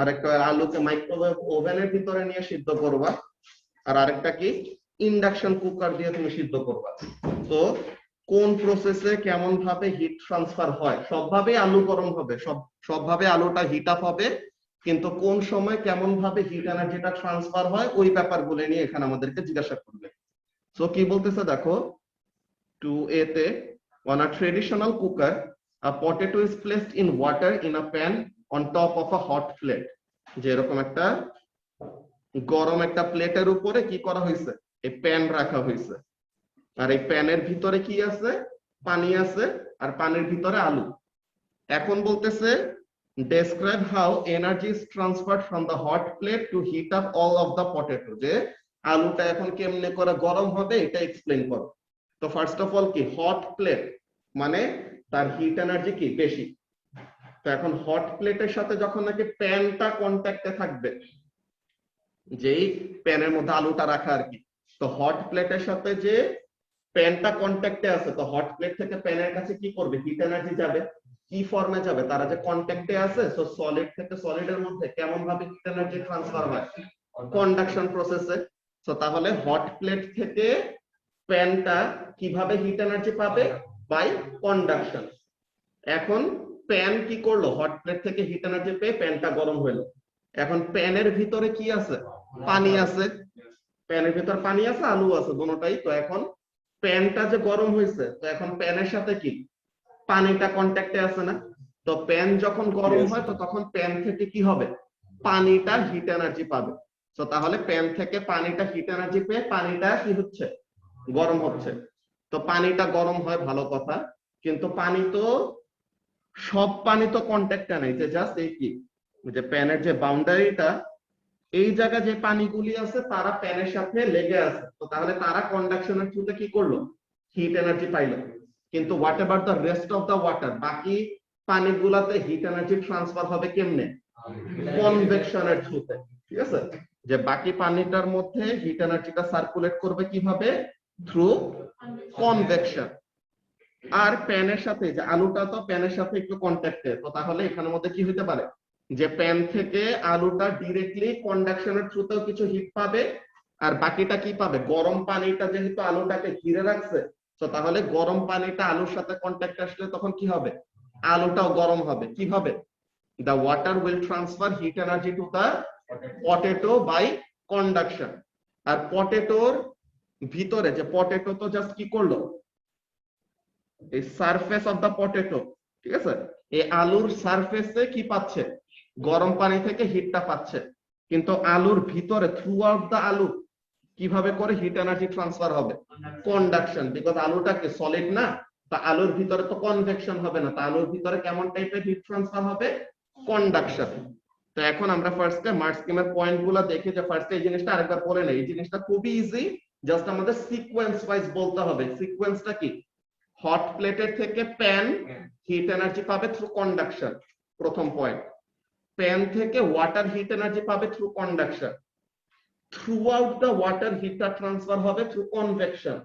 আর একটা আলুকে মাইক্রোওয়েভ ওভেনের ভিতরে নিয়ে সিদ্ধ করবা, আর আরেকটা কি ইন্ডাকশন কুকার দিয়ে তুমি সিদ্ধ করবা। তো কোন প্রসেসে কেমন ভাবে হিট ট্রান্সফার হয়? সবভাবে আলু গরম হবে, সবভাবে আলুটা হিট আপ হবে, কিন্তু কোন সময় কেমন ভাবে হিট এনার্জিটা ট্রান্সফার হয় ওই ব্যাপারগুলো নিয়ে এখানে আমাদেরকে জিজ্ঞাসা করবে। সো কি বলতেছে দেখো, 2a তে, on a traditional cooker a potato is placed in water in a pan on top of a hot plate। যে এরকম একটা গরম একটা প্লেটের উপরে কি করা হয়েছে? এই প্যান রাখা হয়েছে, আর এই প্যানের ভিতরে কি আছে? পানি আছে, আর পানির ভিতরে আলু। এখন বলতেছে describe how energy is transferred from the hot plate to heat up all of the potato। যে আলুটা এখন কেমনে করে গরম হবে এটা এক্সপ্লেইন করো। তো ফার্স্ট অফ অল কি হট প্লেট মানে তার হিট এনার্জি কি বেশি। তো এখন হট প্লেটের সাথে যখন নাকি প্যানটা কন্ট্যাক্টে থাকবে, যেই প্যানের মধ্যে আলুটা রাখা আর কি, তো হট প্লেটের সাথে যে প্যানটা কন্ট্যাক্টে আছে, তো হট প্লেট থেকে প্যানের কাছে কি করবে? হিট এনার্জি যাবে। কি ফর্মে যাবে? তারা যে কন্ট্যাক্টে আছে, সো সলিড থেকে সলিডের মধ্যে কেমন ভাবে হিট এনার্জি ট্রান্সফার হয়? কন্ডাকশন প্রসেসে। সো তাহলে হট প্লেট থেকে প্যানটা কিভাবে হিট এনার্জি পাবে? By conduction. এখন প্যান কি করলো, হট প্লেট থেকে হিট এনার্জি পেয়ে প্যানটা গরম হলো। এখন প্যানের ভিতরে কি আছে, পানি আছে, প্যানের ভিতর পানি আছে, আলু আছে, দুটোটাই। তো এখন প্যানটা যে গরম হয়েছে, তো এখন প্যানের সাথে কি পানিটা কন্ট্যাক্টে আছে না? তো প্যান যখন গরম হয়, তো তখন প্যান থেকে কি হবে, পানিটা হিট এনার্জি পাবে। তো তাহলে প্যান থেকে পানিটা হিট এনার্জি পেয়ে পানিটা কি হচ্ছে, গরম হচ্ছে। তো পানিটা গরম হয়, ভালো কথা, কিন্তু পানি তো সব পানি তো কন্ট্যাক্টে নাই, যে জাস্ট এই কি, যে প্যানের যে বাউন্ডারিটা, এই জায়গায় যে পানিগুলি আছে তারা প্যানের সাথে লেগে আছে। তো তাহলে তারা কন্ডাকশনের থ্রুতে কি করলো, হিট এনার্জি পাইলো। কিন্তু what ever the rest of the water, বাকি পানিগুলাতে হিট এনার্জি ট্রান্সফার হবে কেমনে, কনভেকশনের থ্রুতে। ঠিক আছে, যে বাকি পানিটার মধ্যে হিট এনার্জিটা সার্কুলেট করবে কিভাবে, থ্রু কনভেকশন। আর প্যানের সাথে, যে আলুটা তো প্যানের সাথে একটু কন্ট্যাক্টে, তো তাহলে এখানের মধ্যে কি হতে পারে, যে প্যান থেকে আলুটা ডিরেক্টলি কন্ডাকশনের থ্রুতেও কিছু হিট পাবে, আর বাকিটা কি পাবে, গরম পানিটা যেহেতু আলুটাকে ঘিরে রাখছে, তো তাহলে গরম পানিটা আলুর সাথে কন্ট্যাক্ট আসলে তখন কি হবে, আলুটাও গরম হবে। কিভাবে, the water will transfer heat energy to the potato by conduction। আর পটেটোর ভিতরে, যে পটেটো তো জাস্ট কি করলো, এই সারফেস অফ দা পটেটো, ঠিক আছে, এই আলুর সারফেসে কি পাচ্ছে, গরম পানি থেকে হিটটা পাচ্ছে। কিন্তু আলুর ভিতরে থ্রু আউট দা আলু কিভাবে করে হিট এনার্জি ট্রান্সফার হবে, কন্ডাকশন। বিকজ আলুটা কি সলিড না, তা আলুর ভিতরে তো কনভেকশন হবে না, তা আলুর ভিতরে কেমন টাইপের হিট ট্রান্সফার হবে, কন্ডাকশন। তো এখন আমরা ফার্স্টে মার্ক স্কিমের পয়েন্টগুলো দেখি, যে ফার্স্টে এই জিনিসটা আরেকবার বলে নেই। এই জিনিসটা খুবই ইজি, জাস্ট আমাদের সিকোয়েন্স ওয়াইজ বলতে হবে। সিকোয়েন্সটা কি, হট প্লেটের থেকে প্যান হিট এনার্জি পাবে থ্রু কন্ডাকশন, প্রথম পয়েন্ট। প্যান থেকে ওয়াটার হিট এনার্জি পাবে through conduction. Throughout the water হিটটা ট্রান্সফার হবে থ্রু কনভেকশন।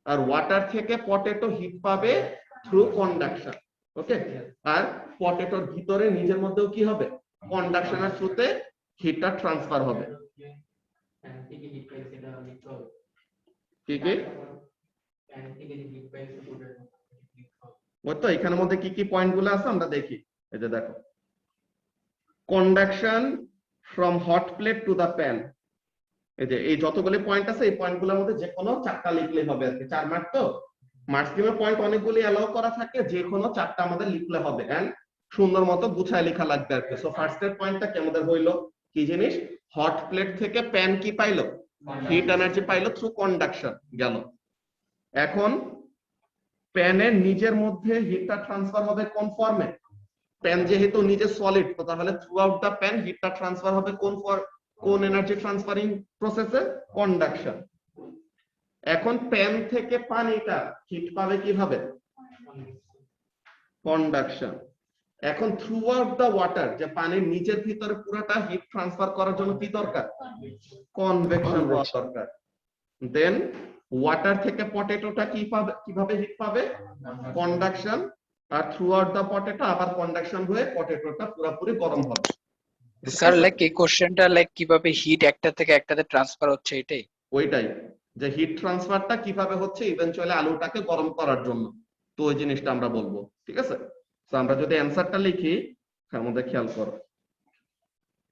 আর ওয়াটার থেকে পটেটো হিট পাবে থ্রু কন্ডাকশন। ওকে, আর পটেটোর ভিতরে নিজের মধ্যেও কি হবে, কন্ডাকশনের থ্রুতে হিটটা ট্রান্সফার হবে। কি কি ওই তো এখানের মধ্যে কি কি পয়েন্ট গুলো আছে আমরা দেখি। এই যে দেখো, conduction from hot plate to the pan. এই যে এই যতগুলি পয়েন্ট আছে, এই পয়েন্টগুলোর মধ্যে যে কোনো চারটা লিখলেই হবে আর কি। 4 মার্ক তো, মার্ক স্কিমের পয়েন্ট অনেকগুলি অ্যালাউ করা থাকে, যে কোনো চারটা আমাদের লিখলে হবে, এন্ড সুন্দর মতো গুছায় লেখা লাগবে আর কি। সো ফার্স্ট এর পয়েন্টটা কি আমাদের হইলো, কি জিনিস, হট প্লেট থেকে প্যান কি পাইলো, হিট এনার্জি পাইলো থ্রু কন্ডাকশন গেল। এখন প্যানের নিজের মধ্যে হিটটা ট্রান্সফার হবে কোন ফর্মে, প্যান যেহেতু নিজে সলিড, তো তাহলে থ্রু আউট দা প্যান হিটটা ট্রান্সফার হবে কোন এনার্জি ট্রান্সফারিং প্রসেসে, কন্ডাকশন। এখন প্যান থেকে পানিটা হিট পাবে কিভাবে, কন্ডাকশন। এখন থ্রু আউট দা ওয়াটার, যে পানির নিচের ভিতরে পুরোটা হিট ট্রান্সফার করার জন্য কি দরকার, কনভেকশন হওয়া দরকার। দেন ওয়াটার থেকে পটেটোটা কি পাবে, কিভাবে হিট পাবে, কন্ডাকশন। আর থ্রু আউট দা পটেটো আবার কন্ডাকশন হয়ে পটেটোটা পুরোপুরি গরম হবে। স্যার লাইক এই কোশ্চেনটা লাইক কিভাবে হিট একটা থেকে একটাতে ট্রান্সফার হচ্ছে এটাই, ওইটাই, যে হিট ট্রান্সফারটা কিভাবে হচ্ছে ইভেনচুয়ালি আলুটাকে গরম করার জন্য। তো ওই জিনিসটা আমরা বলবো, ঠিক আছে। তো আমরা যদি অ্যানসারটা লিখি, তার মধ্যে খেয়াল করো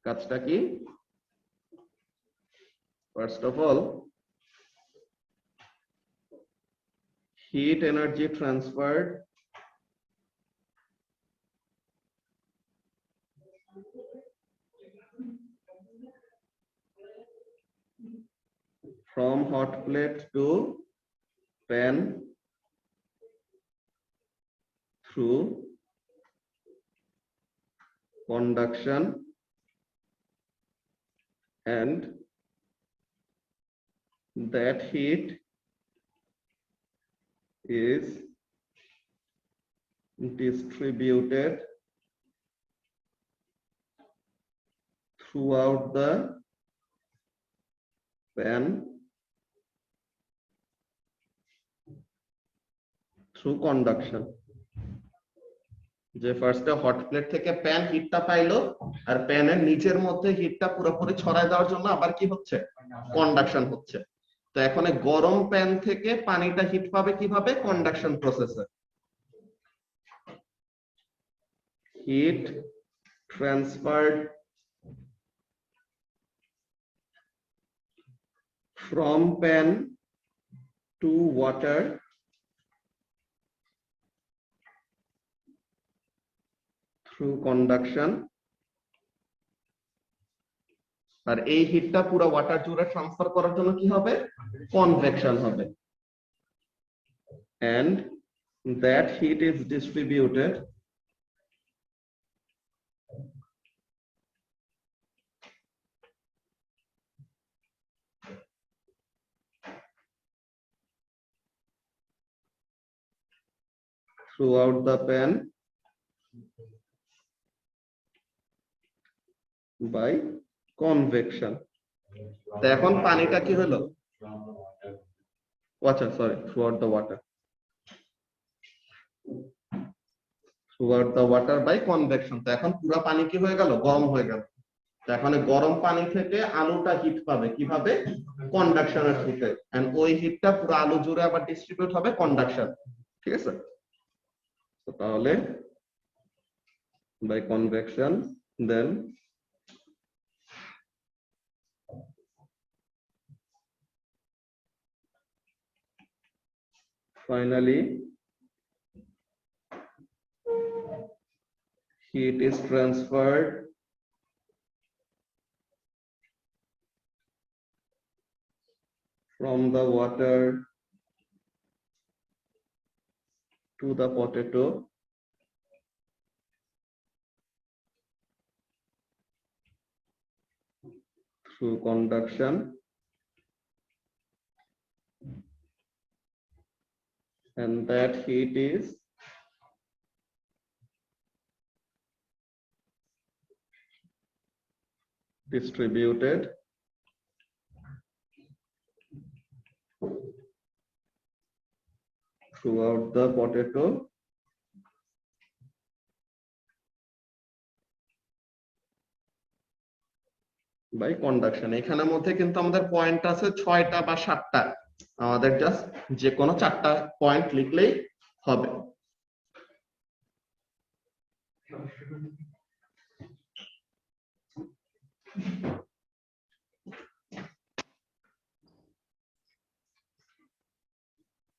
কাজটা কি। First of all, heat energy transferred from hot plate to pan through conduction and that heat is distributed throughout the pan through conduction। যে ফার্স্টে হট প্লেট থেকে প্যান হিটটা পাইলো, আর প্যানের নিচের মধ্যে হিটটা পুরোপুরি ছড়ায় দেওয়ার জন্য আবার কি হচ্ছে, কন্ডাকশন হচ্ছে। তো এখন গরম প্যান থেকে পানিটা হিট পাবে কিভাবে, কন্ডাকশন প্রসেসে। heat transferred from pan to water through conduction, আর এই হিটটা পুরো ওয়াটার জুড়ে ট্রান্সফার করার জন্য কি হবে? কনভেকশন হবে। and that heat is distributed throughout the pan by convection. তো এখন পানিটা কি হলো? water, sorry, throughout the water by convection. তো এখন পুরো পানি কি হয়ে গেল? গরম হয়ে গেল। তো এখন গরম পানি থেকে আলুটা হিট পাবে কিভাবে? কন্ডাকশনের থ্রুতে, এন্ড ওই হিটটা পুরো আলু জুড়ে আবার ডিস্ট্রিবিউট হবে কন্ডাকশন। ঠিক আছে? তো তাহলে by convection, then finally heat is transferred from the water to the potato through conduction, and that heat is distributed throughout the potato by conduction. এখানের মধ্যে কিন্তু আমাদের পয়েন্ট আছে 6টা বা 7টা, আমাদের জাস্ট যে কোনো 4টা পয়েন্ট লিখলেই হবে।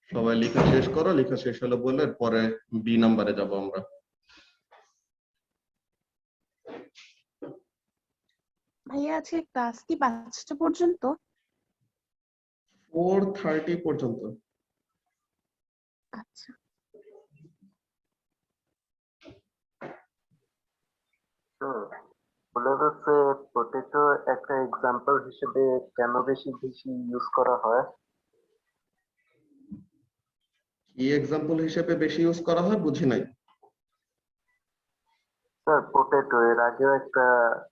সবাই লেখা শেষ করো, লেখা শেষ হলে বলে পরে বি নাম্বারে যাব আমরা। ভাইয়া আজকে ক্লাস কি 5টা পর্যন্ত? 4:30 পর্যন্ত। আচ্ছা, বলে যাচ্ছে পটেটো একটা এক্সাম্পল হিসেবে কেন বেশি বেশি ইউজ করা হয়? কি এক্সাম্পল হিসেবে বেশি ইউজ করা হয় বুঝি নাই। স্যার পটেটো এর আগেও একটা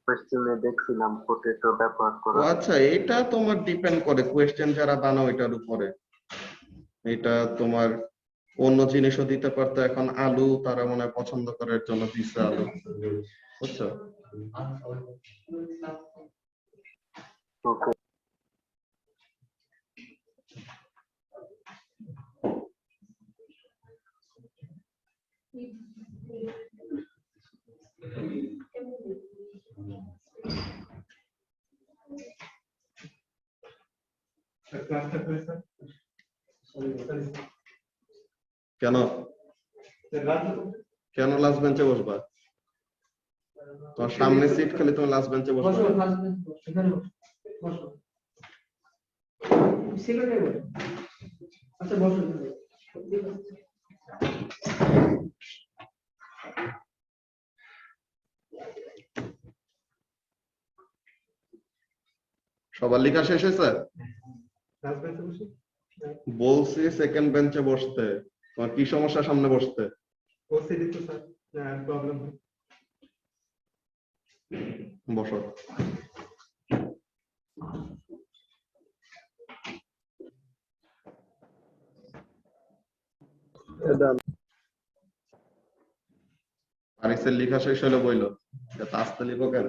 কোশ্চেনে দেখছিলাম পটেটো ব্যবহার ও করা। আচ্ছা, এটা তোমার ডিপেন্ড করে কোয়েশ্চেন যারা বানাও এটার উপরে। এটা তোমার অন্য জিনিসও দিতে পারতো, এখন আলু তারা মনে হয় পছন্দ করার জন্য দিছে আলু, বুঝছো? ওকে। কেন কেন লাস্ট বেঞ্চে বসবা? তোমার সামনে সিট খালি, তুমি লাস্ট বেঞ্চে বসবা। সবার লেখা শেষ হয়েছে? বলছি সেকেন্ড বেঞ্চে বসতে। তোমার কি সমস্যা সামনে বসতে? বসো। আরিসের লেখা শেষ হলো বইলো, এত আস্তে লিখো কেন?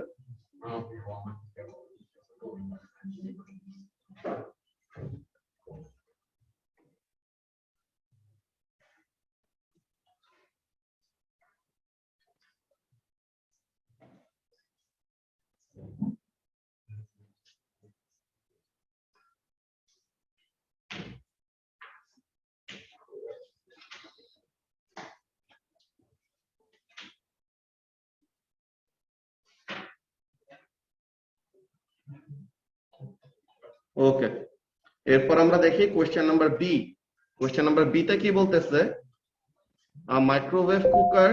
ওকে, এরপর আমরা দেখি question number B. Question number B তে কি বলতেছে, a microwave cooker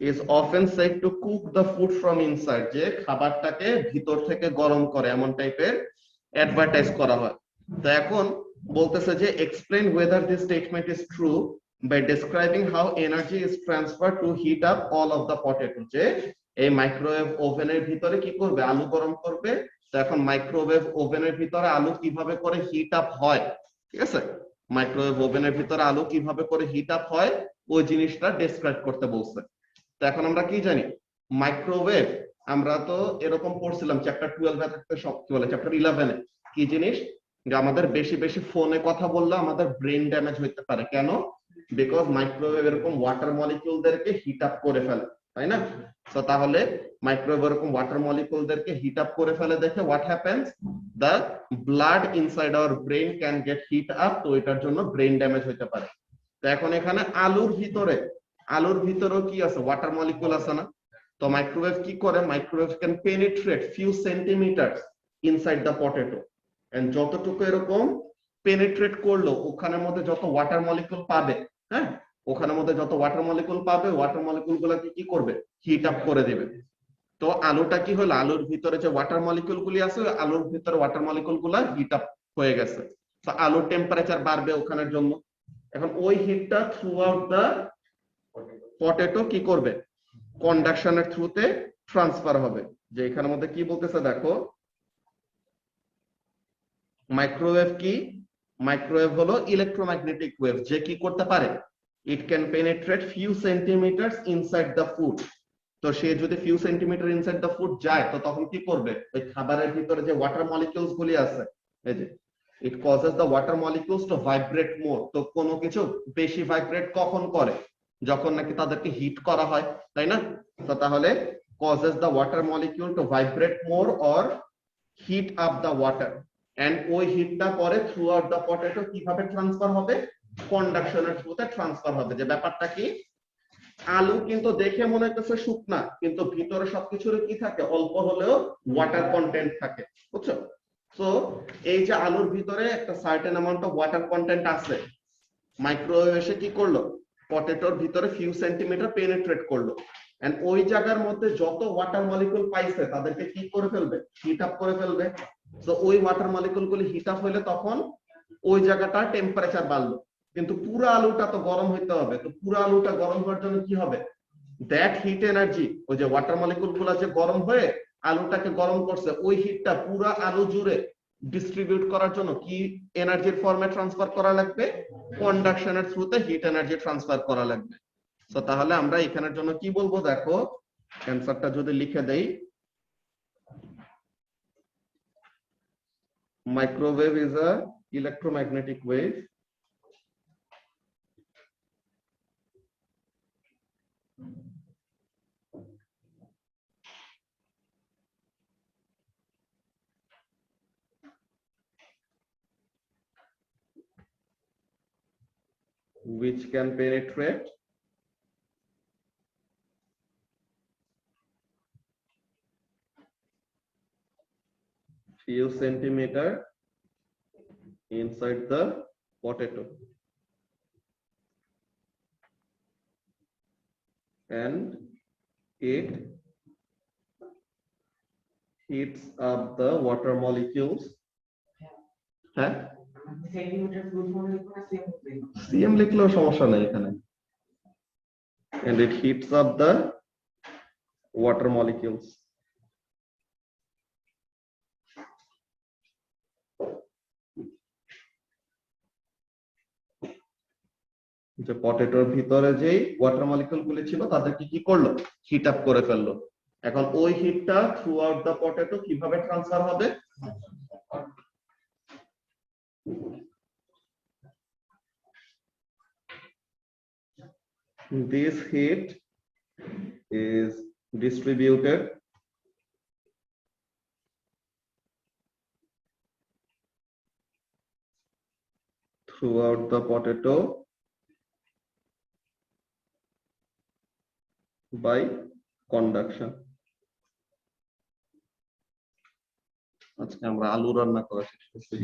is often said to cook the food from inside, যে খাবারটাকে ভিতর থেকে গরম করে এমন টাইপের অ্যাডভার্টাইজ করা হয়। তো এখন বলতেছে যে explain whether this statement is true by describing how energy is transferred to heat up all of the potato, যে এই মাইক্রোওয়েভ ওভেনের ভিতরে কি করবে, আলু গরম করবে। তো এখন মাইক্রোওয়েভ ওভেনের ভিতরে আলু কিভাবে করে হিট আপ হয়, ঠিক আছে, মাইক্রোওয়েভ ওভেনের ভিতরে আলু কিভাবে করে হিট আপ হয় ওই জিনিসটা ডেসক্রাইব করতে বলছে। তো এখন আমরা কি জানি মাইক্রোওয়েভ, আমরা তো এরকম পড়ছিলাম চ্যাপ্টার 12 এ থাকতে, সব কি বলে চ্যাপ্টার 11 এ, কি জিনিস, যে আমাদের বেশি বেশি ফোনে কথা বললে আমাদের ব্রেন ড্যামেজ হইতে পারে। কেন? বিকজ মাইক্রোওয়েভ এরকম ওয়াটার মলিকিউলদেরকে হিট আপ করে ফেলে, তাই না? তো তাহলে মাইক্রোওয়েভ এরকম ওয়াটার মলিকিউলদেরকে হিট আপ করে ফেলে দেখে what happens, the blood inside hour brain can get hit up, তো এটার জন্য ব্রেন ড্যামেজ হইতে পারে। তো এখন এখানে আলুর ভিতরেও কি আছে, ওয়াটার মলিকিউল আছে না? তো মাইক্রোওয়েভ কি করে, microwave can penetrate few centimetre inside the potato, and যতটুকু এরকম পেনিট্রেট করলো ওখানের মধ্যে যত ওয়াটার মলিকিউল পাবে, হ্যাঁ, ওখানের মধ্যে যত ওয়াটার মলিকিউল পাবে, ওয়াটার মলিকিউল গুলাকে কি করবে, হিট আপ করে দিবে। তো আলুটা কি হলো, আলুর ভিতরে যে ওয়াটার মলিকিউল গুলি আছে, আলুর ভিতরে ওয়াটার মলিকিউল গুলা হিট আপ হয়ে গেছে। তো আলুর টেম্পারেচার বাড়বে ওখানের জন্য। এখন ওই হিটটা থ্রু আউট দা পটেটো কি করবে, কন্ডাকশনের থ্রুতে ট্রান্সফার হবে। যে এখানের মধ্যে কি বলতেছে দেখো, মাইক্রোওয়েভ কি, মাইক্রোওয়েভ হলো ইলেকট্রোম্যাগনেটিক ওয়েভ, যে কি করতে পারে, it can penetrate few centimetre inside the food. তো সে যদি few centimetre inside the food যায়, তো তখন কি করবে, ওই খাবারের ভিতরে যে ওয়াটার মলিকিউলস গুলি আছে, এই যে it causes the water molecules to vibrate more. তো কোনো কিছু বেশি ভাইব্রেট কখন করে, যখন নাকি তাদেরকে হিট করা হয়, তাই না? তো তাহলে causes the water molecule to vibrate more or heat up the water, and ওই হিটটা পরে থ্রু আউট দ্য পটেটো কিভাবে ট্রান্সফার হবে, কন্ডাকশনের থ্রুতে ট্রান্সফার হবে। যে ব্যাপারটা কি, আলু কিন্তু দেখে মনে হচ্ছে শুকনা, কিন্তু ভিতরে সবকিছুর কি থাকে, অল্প হলেও ওয়াটার কন্টেন্ট থাকে, বুঝছো? সো এই যে আলুর ভিতরে একটা certain amount of water content আছে, মাইক্রোওয়েভ এসে কি করলো, পটেটোর ভিতরে ফিউ সেন্টিমিটার পেনিট্রেট করলো, এন্ড ওই জায়গার মধ্যে যত ওয়াটার মলিকিউল পাইছে তাদেরকে কি করে ফেলবে, হিট আপ করে ফেলবে। তো ওই ওয়াটার মলিকিউল গুলি হিট আপ হইলে তখন ওই জায়গাটা টেম্পারেচার বাড়লো, কিন্তু পুরো আলুটা তো গরম হইতে হবে। তো পুরো আলুটা গরম হওয়ার জন্য কি হবে, দ্যাট হিট এনার্জি, ওই যে ওয়াটার মলিকিউল গুলা যে গরম হয়ে আলুটাকে গরম করছে, ওই হিটটা পুরো আলু জুড়ে ডিস্ট্রিবিউট করার জন্য কি এনার্জির ফর্মে ট্রান্সফার করা লাগবে, কন্ডাকশনের থ্রুতে হিট এনার্জি ট্রান্সফার করা লাগবে। তো তাহলে আমরা এখানের জন্য কি বলবো দেখো, অ্যানসারটা যদি লিখে দেই, microwave is a electromagnetic wave which can penetrate few centimeter inside the potato and it heats up the water molecules, হ্যাঁ সিএম লিখলেও সমস্যা নাই এখানে, and it heats up the water molecules. যে পটেটোর ভিতরে যেই ওয়াটার মলিকিউল গুলি ছিল তাদেরকে কি করলো, হিট আপ করে ফেললো। এখন ওই হিটটা থ্রু আউট দ্য পটেটো কিভাবে ট্রান্সফার হবে, this heat is distributed throughout the potato by conduction. আজকে আমরা আলু রান্না করা শিখতেছি।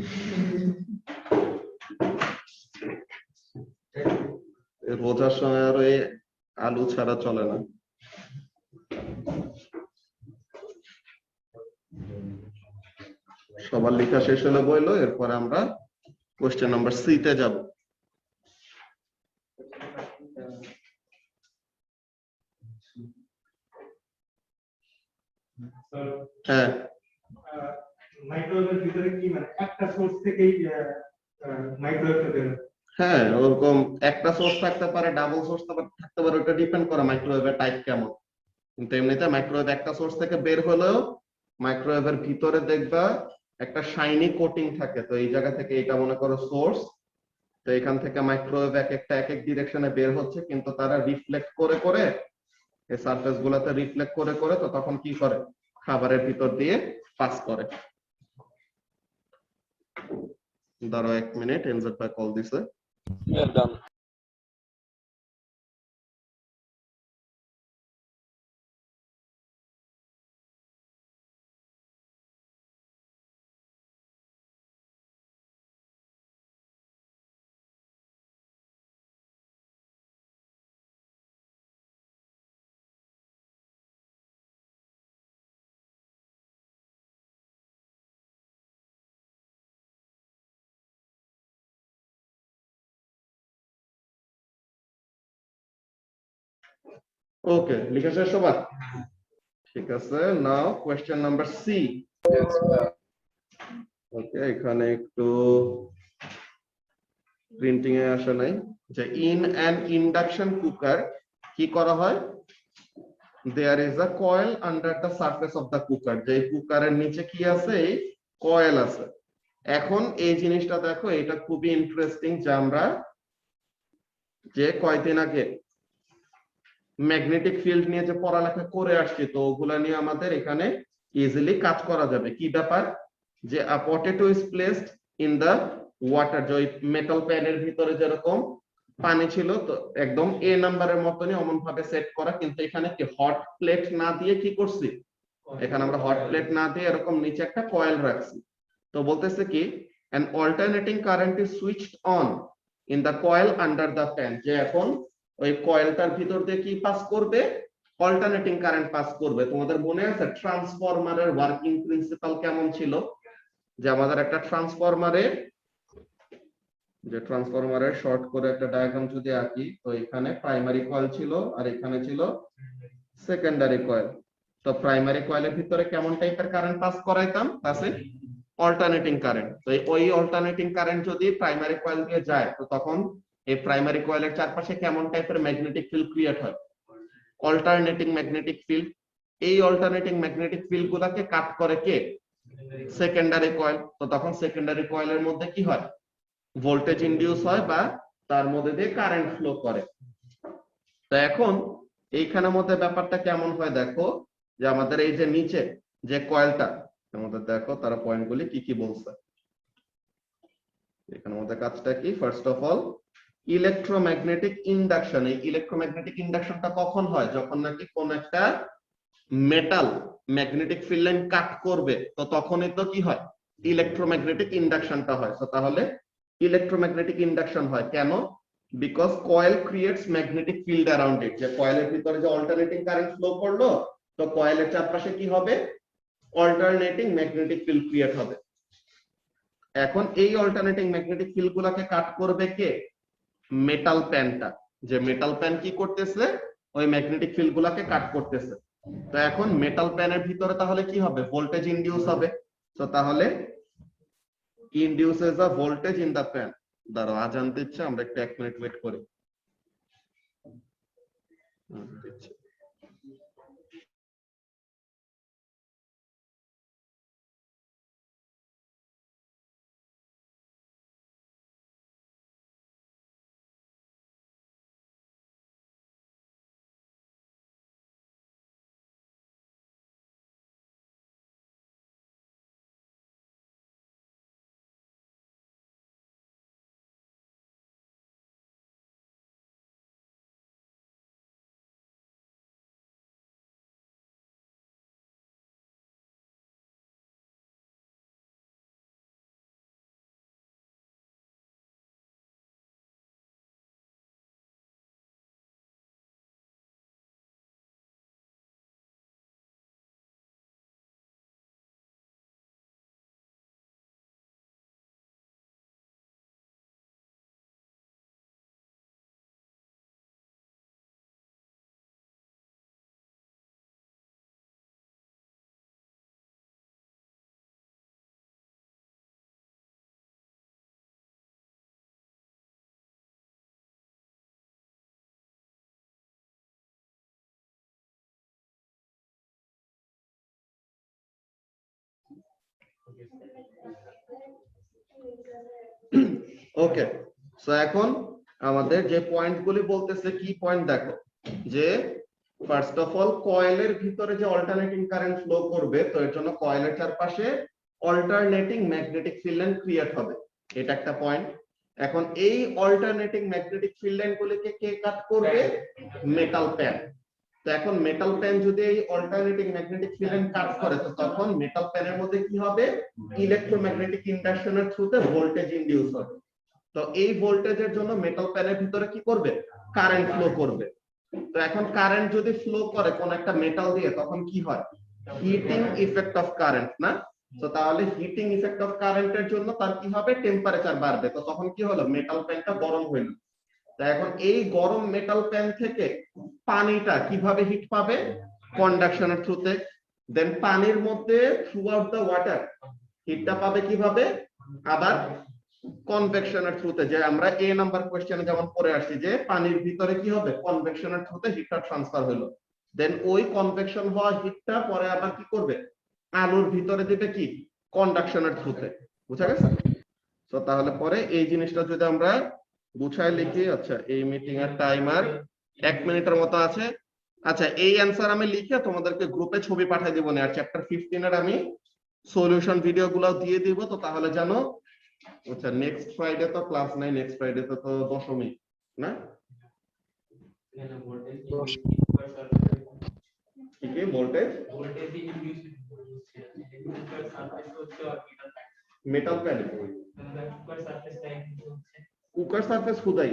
রোজার সময় আর এই আলু ছাড়া চলে না। সবার লেখা শেষ হলে বললো, এরপর আমরা কোশ্চেন নাম্বার সি তে যাব। হ্যাঁ, মাইক্রোওয়েভের ভিতরে কি মানে একটা সোর্স থেকেই মাইক্রোওয়েভটা বের হয়? হ্যাঁ, ওরকম একটা সোর্স থাকতে পারে, ডাবল সোর্স থাকতে পারে, ওটা ডিপেন্ড করে মাইক্রোওয়েভের টাইপ কেমন। কিন্তু এমনিতে মাইক্রোওয়েভ একটা সোর্স থেকে বের হলেও মাইক্রোওয়েভের ভিতরে দেখবা একটা শাইনি কোটিং থাকে। তো এই জায়গা থেকে এটা মনে করো সোর্স, তো এখান থেকে মাইক্রোওয়েভ এক এক ডিরেকশনে বের হচ্ছে, কিন্তু তারা রিফ্লেক্ট করে করে এই সারফেস গুলাতে রিফ্লেক্ট করে করে তো তখন কি করে, খাবারের ভিতর দিয়ে পাস করে। ধরো 1 মিনিট, এনজেড ভাই কল দিছে। ওকে, লিখে শেষ সবার? ঠিক আছে, নাও কোয়েশ্চেন নাম্বার সি। ওকে, এখানে একটু প্রিন্টিং এ আসে নাই যে ইন অ্যান ইন্ডাকশন কুকার কি করা হয়, there is a coil under the surface of the cooker. যে কুকারের নিচে কি আছে, এই কয়েল আছে। এখন এই জিনিসটা দেখো, এটা খুবই ইন্টারেস্টিং যে আমরা যে কয়দিন আগে ম্যাগনেটিক ফিল্ড নিয়ে যে পড়ালেখা করে আসছি, তো ওগুলা নিয়ে আমাদের এখানে ইজিলি কাজ করা যাবে। কি ব্যাপার, যে a potato is placed in the water, যে মেটাল প্যানের ভিতরে যেরকম পানি ছিল, তো একদম এ নাম্বারের মতনই অমন ভাবে সেট করা, কিন্তু এখানে কি হট প্লেট না দিয়ে কি করছি, এখানে আমরা হট প্লেট না দিয়ে এরকম নিচে একটা কয়েল রাখছি। তো বলতেছে কি, an alternating current is switched on in the coil under the pan, যে এখন ওই কয়েলটার ভিতর দিয়ে কি পাস করবে, অল্টারনেটিং কারেন্ট পাস করবে। তোমাদের মনে আছে ট্রান্সফরমারের ওয়ার্কিং প্রিন্সিপাল কেমন ছিল, যে আমাদের একটা ট্রান্সফরমারের শর্ট করে একটা ডায়াগ্রাম যদি আঁকি, তো এখানে প্রাইমারি কয়েল ছিল আর এখানে ছিল সেকেন্ডারি কয়েল। তো প্রাইমারি কয়েলের ভিতরে কেমন টাইপের কারেন্ট পাস করাইতাম, পাশে অল্টারনেটিং কারেন্ট। তো ওই অল্টারনেটিং কারেন্ট যদি প্রাইমারি কয়েল দিয়ে যায়, তো তখন এই প্রাইমারি কয়েলের চারপাশে কেমন টাইপের ম্যাগনেটিক ফিল্ড ক্রিয়েট হয়, অল্টারনেটিং ম্যাগনেটিক ফিল্ড। এই অল্টারনেটিং ম্যাগনেটিক ফিল্ড গুলাকে কাট করে কে, সেকেন্ডারি কয়েল। তো তখন সেকেন্ডারি কয়েলের মধ্যে কি হয়, ভোল্টেজ ইনডিউস হয় বা তার মধ্যে দিয়ে কারেন্ট ফ্লো করে। তো এখন এইখানের মধ্যে ব্যাপারটা কেমন হয় দেখো, যে আমাদের এই যে নিচে যে কয়েলটা, আমাদের দেখো তারা পয়েন্টগুলি কি কি বলছে। এখানের মধ্যে কাজটা কি, first of all electromagnetic induction. এই ইলেকট্রোম্যাগনেটিক ইন্ডাকশনটা কখন হয়, যখন নাকি কোন একটা metal magnetic field line cut করবে, তো তখনই তো কি হয়, ইলেকট্রোম্যাগনেটিক ইন্ডাকশনটা হয়। তো তাহলে ইলেকট্রোম্যাগনেটিক ইন্ডাকশন হয় কেন, because coil creates magnetic field around ইট। যে কয়েলের ভিতরে যে অল্টারনেটিং কারেন্ট ফ্লো করলো, তো কয়েলের চারপাশে কি হবে, অল্টারনেটিং ম্যাগনেটিক ফিল্ড ক্রিয়েট হবে। এখন এই অল্টারনেটিং ম্যাগনেটিক ফিল্ড গুলাকে কাট করবে কে, মেটাল প্যানটা। যে মেটাল প্যান কি করতেছে, ওই ম্যাগনেটিক ফিল্ড গুলাকে কাট করতেছে। তো এখন মেটাল প্যানের ভিতরে তাহলে কি হবে, ভোল্টেজ ইনডিউস হবে। তো তাহলে induces a voltage in the pan. দাঁড়াও, আজান দিচ্ছে, আমরা একটু 1 মিনিট ওয়েট করি। দিচ্ছে। ওকে, সো এখন আমাদের যে পয়েন্টগুলি বলতেছে কি পয়েন্ট দেখো, যে ফার্স্ট অফ অল কয়েলের ভিতরে যে অল্টারনেটিং কারেন্ট ফ্লো করবে, তো এর জন্য কয়েলের চারপাশে alternating magnetic field line create হবে, এটা একটা পয়েন্ট। এখন এই অল্টারনেটিং ম্যাগনেটিক ফিল্ড লাইন গুলিকে কে কাট করবে? Metal pan. তো এখন মেটাল প্যান যদি এই alternating magnetic field line cut করে, তো তখন মেটাল প্যানের মধ্যে কি হবে? ইলেকট্রোম্যাগনেটিক ইন্ডাকশনের থ্রুতে ভোল্টেজ ইনডিউস হবে। তো এই ভোল্টেজের জন্য মেটাল প্যানের ভিতরে কি করবে? কারেন্ট ফ্লো করবে। তো এখন কারেন্ট যদি ফ্লো করে কোন একটা মেটাল দিয়ে, তখন কি হয়? হিটিং ইফেক্ট অফ কারেন্ট, না? তো তাহলে হিটিং ইফেক্ট অফ কারেন্টের জন্য তার কি হবে? টেম্পারেচার বাড়বে। তো তখন কি হলো? মেটাল প্যানটা গরম হইল। তো এখন এই গরম মেটাল প্যান থেকে পানিটা কিভাবে হিট পাবে? কন্ডাকশনের থ্রুতে। দেন পানির মধ্যে থ্রু আউট দ্য ওয়াটার হিটটা পাবে কিভাবে? আবার কনভেকশনের থ্রুতে, যে আমরা এ নাম্বার কোশ্চেনে যেমন পড়ে আসছি যে পানির ভিতরে কি হবে? কনভেকশনের থ্রুতে হিটটা ট্রান্সফার হলো। দেন ওই কনভেকশন হওয়া হিটটা পরে আবার কি করবে? আলোর ভিতরে দিবে কি? কন্ডাকশনের থ্রুতে। বুঝা গেছে? তো তাহলে পরে এই জিনিসটা যদি আমরা গুছায় লিখি, আচ্ছা এই মিটিং এর টাইমার 1 মিনিটের মতো আছে। আচ্ছা এই অ্যানসার আমি লিখে তোমাদেরকে গ্রুপে ছবি পাঠিয়ে দিব না, আর চ্যাপ্টার 15 এর আমি সলিউশন ভিডিও গুলো দিয়ে দিব। তো তাহলে জানো, আচ্ছা নেক্সট ফ্রাইডে তো ক্লাস নাই, নেক্সট ফ্রাইডে তো দশমী, না? কি কি voltage? Metal pan, cooker surface খুদাই